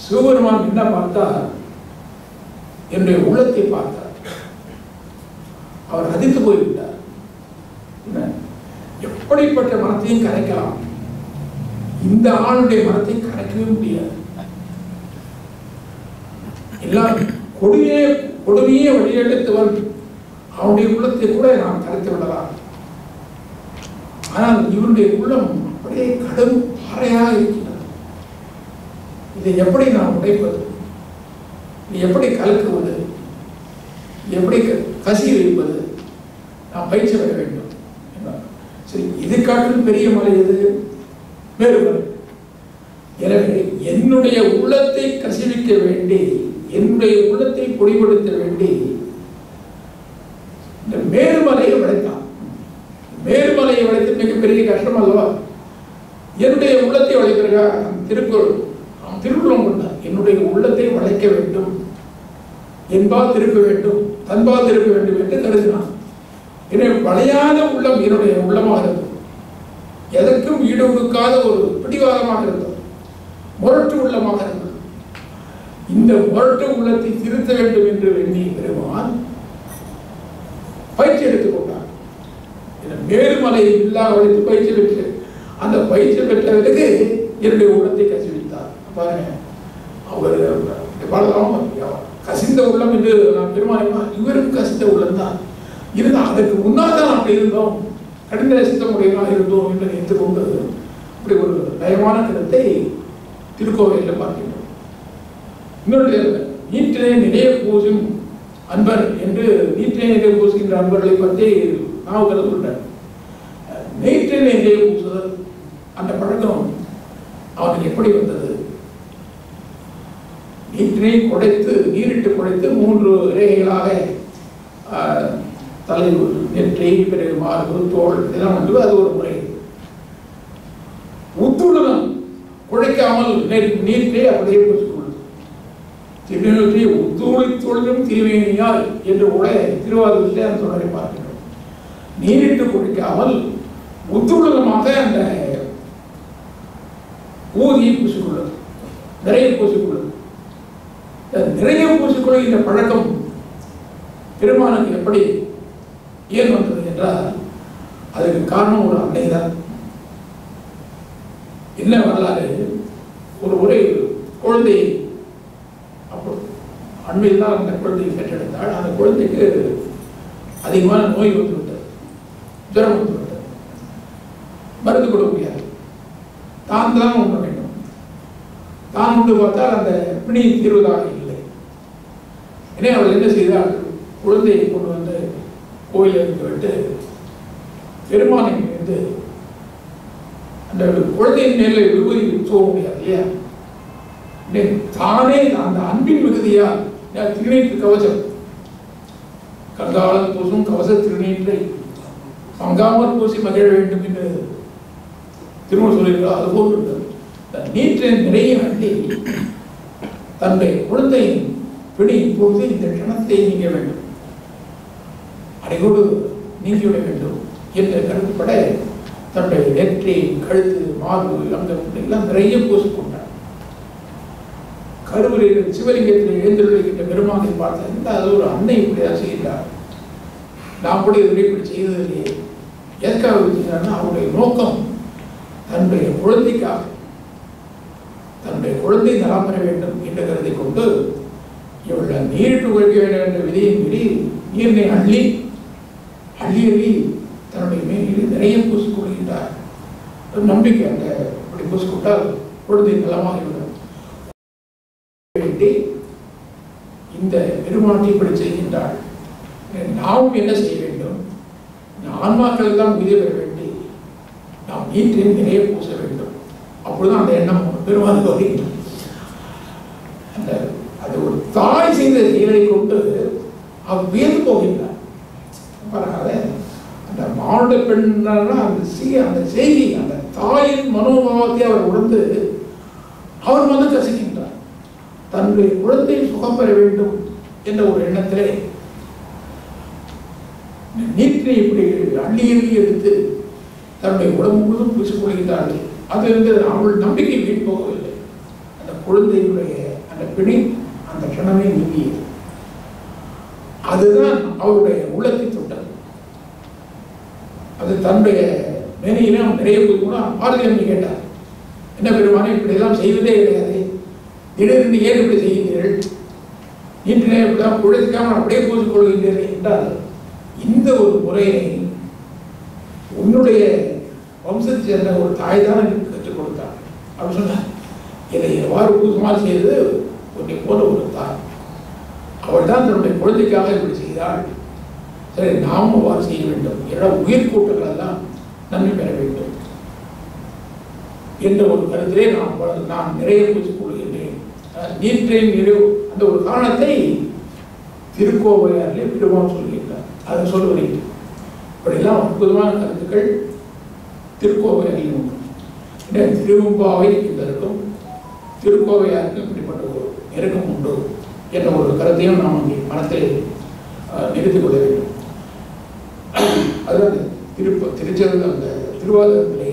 சிவபெருமான் என்ன பார்த்தார், என்னுடைய உள்ளத்தை பார்த்தார். அவர் அதிர்ந்து போய்விட்டார். எப்படிப்பட்ட மனத்தையும் கரைக்கலாம், இந்த ஆளுடைய மனத்தை கரைக்கவே முடியாது. எல்லாம் கொடுமையே வழியெடுத்தவன் அவனுடைய உள்ளத்தை கூட நாம் கரைத்து விடலாம். ஆனால் இவருடைய உள்ளம் அப்படியே கடும் பாறையாக இருக்கிறது. இதை எப்படி நாம் உடைப்பது, எப்படி கலக்குவது, எப்படி கசி வைப்பது, நாம் பயிற்சி பெற வேண்டும். சரி, இது காட்டிலும் பெரிய மலை எது? மேருமலை. எனவே என்னுடைய உள்ளத்தை கசிவிக்க வேண்டி, என்னுடைய உள்ளத்தை பொடிபடுத்த வேண்டி இந்த மேருமலையை உடைத்தான். மேருமலையை உடைத்து மிகப்பெரிய கஷ்டம் அல்லவா? என்னுடைய உள்ளத்தை உடைப்பதற்காக திருக்குறள் கொண்டார். என்னுடைய உள்ளத்தை வளைக்க வேண்டும், என்பால் திருப்ப வேண்டும், தன்பால் திருப்ப வேண்டும் என்று கருதினான். எனவே வளையாத உள்ளம் என்னுடைய உள்ளமாக இருந்தது. எதற்கும் ஈடு கொடுக்காத ஒரு பிடிவாதமாக இருந்தது, முரட்டு உள்ளமாக இருந்தது. இந்த முரட்டு உள்ளத்தை திருத்த வேண்டும் என்று எண்ணி பெருமான் பயிற்சி எடுத்துக் கொண்டார். மேருமலையை இல்லாத வளைத்து பயிற்சி பெற்று அந்த பயிற்சி பெற்றவர்களுக்கு என்னுடைய உள்ளத்தை கசிவித்தார். பாருங்க, அவர் கசிந்த உள்ளம் என்று நான் பெருமாள், இவருக்கு கசிந்த உள்ளம் தான். இருந்தால் அதற்கு முன்னால் தான் அப்படி இருந்தோம், கடின சித்தமுடையவர்களாக இருந்தோம் என்று நினைத்துக்கொண்டு இப்படி ஒரு நயமான கருத்தை திருக்கோவையில் பார்க்கின்றோம். இன்னொரு நீற்றினை நிறைய பூசும் அன்பர் என்று நீற்றினை நிறைய பூசுகின்ற அன்பர்களை பற்றி நான் சொல்றேன். நீற்றினை நிறைய பூசுதல் அந்த பழக்கம் அவனுக்கு எப்படி வந்தது? நீற்றினை குடைத்து நீரிட்டு குடைத்து 3 ரேகைகளாக தலை, நெற்றி, பிறகு மார்பு, தோல் இதெல்லாம் வந்து அது ஒரு முறை. உத்துடன் குழைக்காமல் நீரை அப்படியே பூசிக்கொள்ளும். திருநெற்றி உத்தூளி தொழிலும் திருவேணியால் என்று கூட திருவாரூரிலே அந்த தொடரை பார்க்கிறோம். நீரிட்டு குடிக்காமல் உத்துடமாக அந்த ஊதியை பூசிக்கொள்ளும், நிறைய பூசிக்கொள்ளும். நிறைய பூசிக்கொள்ளும் இந்த பழக்கம் பெருமானுக்கு எப்படி ஏன் வந்தது என்றால் அதுக்கு காரணம் ஒரு அன்னை தான். என்ன வரலாறு? ஒரு முறை குழந்தை அப்போ அண்மையில் தான் அந்த குழந்தையை பெற்றெடுத்தாள். அந்த குழந்தைக்கு அதிகமான நோய் வந்துவிட்டது, ஜுரம் வந்துவிட்டது, மருந்து கொடுக்க முடியாது. தான் உண்ண வேண்டும். தான் உண்டு பார்த்தால் அந்த பிணி தீர்வதாக இல்லை. எனவே அவள் என்ன செய்தால், குழந்தையை கொண்டு வந்து கோயிலுக்கு விட்டு பெருமானை வந்து அந்த குழந்தையின் மேலே விபூதி தூவ முடியாது இல்லையா? தானே அந்த அன்பின் மிகுதியால் திருநீற்று கவசம் கங்காளம் பூசும் கவச திருநீற்றை பங்காமல் பூசி மகிழ வேண்டும் என்று திருமணம் சொல்லியிருக்கிறார். அதுபோல் இருந்தது. நீற்றை நிறைய அள்ளி தன்னுடைய குழந்தையின் பிடி இப்பொழுது இந்த கணத்தை நீங்க வேண்டும், அடையோடு நீங்கிவிட வேண்டும் என்ற கருத்துப்பட தன்னுடைய நெற்றி, கழுத்து, மார்பு எல்லாம் நிறைய பூசிக்கொண்டார். கருவறையில் சிவலிங்கத்தில் எழுந்திருக்கின்ற பெருமானை பார்த்த அது ஒரு அன்னை இப்படிதான் செய்கிறார். நாம் கூட இப்படி செய்ததில்லையே. எதற்காக செய்கிறார்னா அவருடைய நோக்கம் தன்னுடைய குழந்தைக்காக, தன்னுடைய குழந்தை நலம் பெற வேண்டும் என்று கருதி கொண்டு இவள் நீரிட்டு உழைக்க வேண்டும் என்ற விதியை மீறி நீரினை அள்ளி தன்னுடைய மேலில் நிறைய பூசிக்கொள்கின்றார். நம்பிக்கை அந்த அப்படி பூசிக்கொண்டால் குழந்தை நலமாகிவிடும் வேண்டி இந்த பெருமாட்டி இப்படி செய்கின்றாள். நாம் என்ன செய்ய வேண்டும்? ஆன்மாக்கள் எல்லாம் உயிரை பெற வேண்டி நாம் நீற்றில் நிறைய பூச வேண்டும். அப்பொழுதுதான் அந்த எண்ணம் பெருமானுக்கு வருகின்றது. அந்த அது ஒரு தாய் செய்த செயலை கொண்டு அவர் வியந்து போகின்றார். அந்த மானுட பெண்ணா அந்த செய்தி அந்த தாயின் மனோபாவத்தை அவர் உணர்ந்து அவர் வந்து கசிக்கின்றார். தன்னுடைய குழந்தை சுகம் பெற வேண்டும் என்ற ஒரு எண்ணத்திலே நீற்றை இப்படி அள்ளி எடுத்து தன்னுடைய உடம்பு முழுவதும் பூசிக்கொள்கின்றார்கள். அதிலிருந்து அவள் நம்பிக்கை வீண் போகவில்லை. அந்த குழந்தையுடைய அந்த பிணி அந்த கணமே நீங்கியது. அதுதான் அவருடைய உள்ளத்தை தொட்டது. அது தன்னுடைய மேனையிலே அவன் நிறைய போய் கூட பாரதியம் கேட்டார், என்ன பெருமானே இப்படி எல்லாம் செய்வதே கிடையாது, திடீர்னு ஏன் இப்படி செய்கிறீர்கள், நீட்டினே இப்படிதான் குழைக்காமல் அப்படியே பூசிக்கொள்கின்றீர்கள் என்றால் இந்த ஒரு முறையை உன்னுடைய வம்சத்தை சேர்ந்த ஒரு தாய் தான் எனக்கு கற்றுக் கொடுத்தார் அப்படின்னு சொன்னார். இதை எவ்வாறு பூசுமாறு செய்தது உன்னை போல ஒரு தாய். அவள் தான் தன்னுடைய குழந்தைக்காக இப்படி செய்தாள். சரி, நாம் அவ்வாறு செய்ய வேண்டும். உயிர் கூட்டங்கள் எல்லாம் நன்மை பெற வேண்டும் என்ற ஒரு கருத்திலே நான் நிறைய பூசிக்கொள்கின்றேன். நீற்றின் நிறைவு அந்த ஒரு காரணத்தை திருக்கோவையாரிலே பெருமாள் சொல்கின்றார். அதை சொல்லுகிறேன். இப்படியெல்லாம் அற்புதமான கருத்துக்கள் திருக்கோவையாரில் உண்டு. திருவம்பாவை என்பதற்கும் திருக்கோவையாருக்கும் இப்படிப்பட்ட ஒரு நெருக்கம் உண்டு என்ற ஒரு கருத்தையும் நாம் இங்கே மனத்தில் நிறுத்திக் கொள்ள வேண்டும். அதுதான் திருச்செந்தூர் அந்த திருவாதிரத்திலே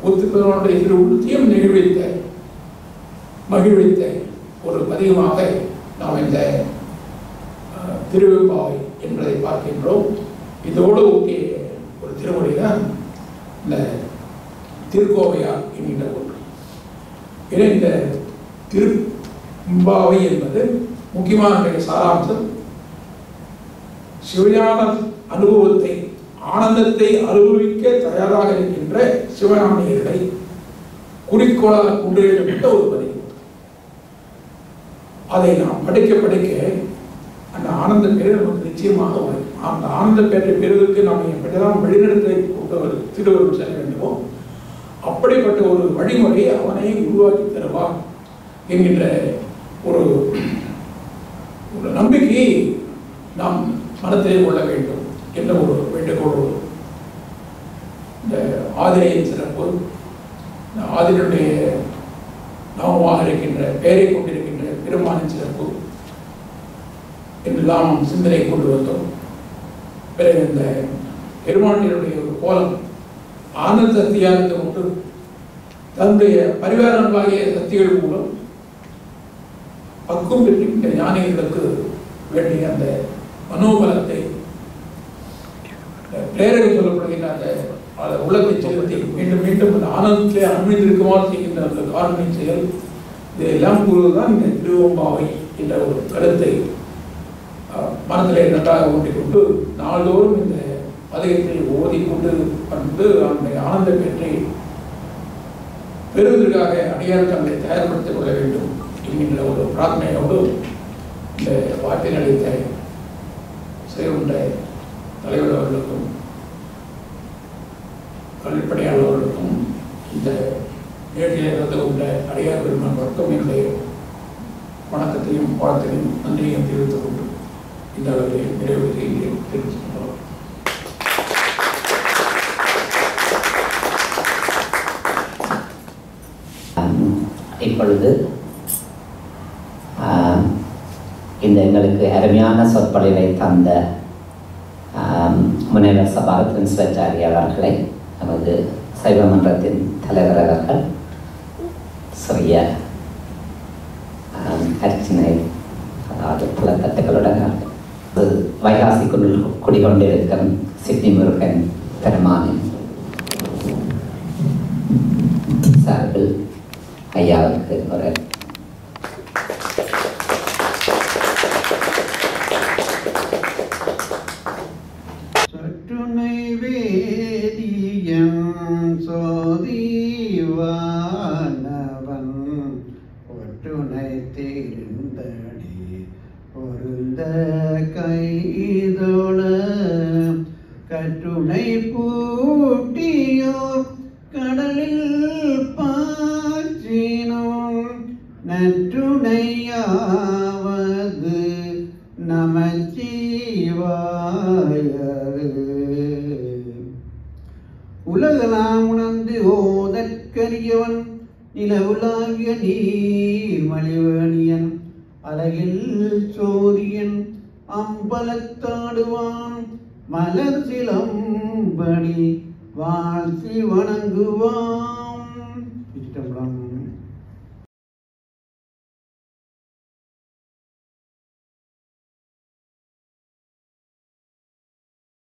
ஒத்துப்பதனுடைய திரு உள்ளத்தையும் மகிழ்வித்த ஒரு பதிகமாக நாம் இந்த திருவெம்பாவை என்பதை பார்க்கின்றோம். இதோடு ஒட்டிய ஒரு திருமுறை தான் இந்த திருக்கோவையார் என்கின்ற ஒன்று. ஏன்னா இந்த திரும்பாவை என்பது முக்கியமான சாராம்சம் சிவஞான அனுபவத்தை ஆனந்தத்தை அனுபவிக்க தயாராக இருக்கின்ற சிவஞானியர்களை குறிக்கோளாக கொண்டு எழுதப்பட்ட ஒரு பதிவு. அதை நாம் படிக்க படிக்க அந்த ஆனந்த பேரை நமக்கு நிச்சயமாக வரும். அந்த ஆனந்த பேற்றை பெறுவதற்கு நாம் எப்படிதான் வழிநடத்தை திருவள்ளுவர் செல்ல வேண்டுமோ அப்படிப்பட்ட ஒரு வழிமுறையை அவனை உருவாக்கி தருவான் என்கின்ற ஒரு நம்பிக்கையை நாம் மனத்திலே கொள்ள வேண்டும் என்ற ஒரு வேண்டுகோளோடு இந்த ஆதிரையின் சிறப்பு, இந்த ஆதிரையுடைய நாமமாக இருக்கின்ற பெயரை கொண்டிருக்கின்ற பெருமானின் சிறப்பு என்றெல்லாம் நாம் சிந்தனை கொண்டு வந்தோம். பிறகு இந்த பெருமானினுடைய ஒரு கோலம் ஆனந்த சக்தியாக இருந்த கொண்டு தன்னுடைய பரிவாரங்களாகிய சக்திகள் மூலம் பக்குவம் பெற்றிருக்கின்ற ஞானிகளுக்கு வேண்டிய அந்த மனோபலத்தை பிரேரகம் சொல்லப்படுகின்ற அந்த உள்ளத்தை செலுத்தி மீண்டும் மீண்டும் அந்த ஆனந்தத்திலே அமைந்திருக்குமாறு செய்கின்ற அந்த காரணை செயல் இதையெல்லாம் கூறுவதுதான் இந்த திருவம்பாவை என்ற ஒரு கருத்தை மனதிலே நன்றாக ஊன்றிக்கொண்டு நாள்தோறும் இந்த பதிகத்தை ஓதிக்கொண்டு வந்து அவனுடைய ஆனந்த பெற்றை பெறுவதற்காக அடியார் தங்களை தயார்படுத்திக் கொள்ள வேண்டும் என்கின்ற ஒரு பிரார்த்தனையோடு இந்த வார்த்தை அளித்த செய்கின்ற தலைவர் அவர்களுக்கும் கல்விப்படையாளர்களுக்கும் இந்த நேற்றிலே கலந்து கொண்ட அடியார் பெருமான்களுக்கும் என்னுடைய வணக்கத்தையும் வாழ்த்தையும் நன்றியையும் தெரிவித்துக் கொண்டு இந்த அளவில் நிறைவு செய்கிறேன். தெரிவித்துக் இப்பொழுது இந்த எங்களுக்கு அருமையான சொற்பொழிவை தந்த முனைவர் சபாரத்தின் சிவாச்சாரியார் அவர்களை நமது சைவ மன்றத்தின் தலைவர் அவர்கள் சிறிய அர்ச்சனை அதாவது புலத்தட்டுகளுடன் வைகாசி குடிகொண்டிருக்கும் சிட்னி முருகன் பெருமானின் சார்பில் ஐயாவுக்கு ஒரு சற்றுனை வேதியன் சோதிவானவன் ஒற்றுனை தேர்ந்தடி பொருந்த கைதொழ கற்றுனை பூட்டியோர் கடலில் பாற்றினோம் நற்றுணையாவது நமச்சிவாயது உலகலாம் உணர்ந்து ஓதற்கரியவன் நிலவுலாகிய நீர் மலிவணியன் அழகில் சோரியன் அம்பலத்தாடுவான் மலர் சிலம்படி வாழ்த்தி வணங்குவான்.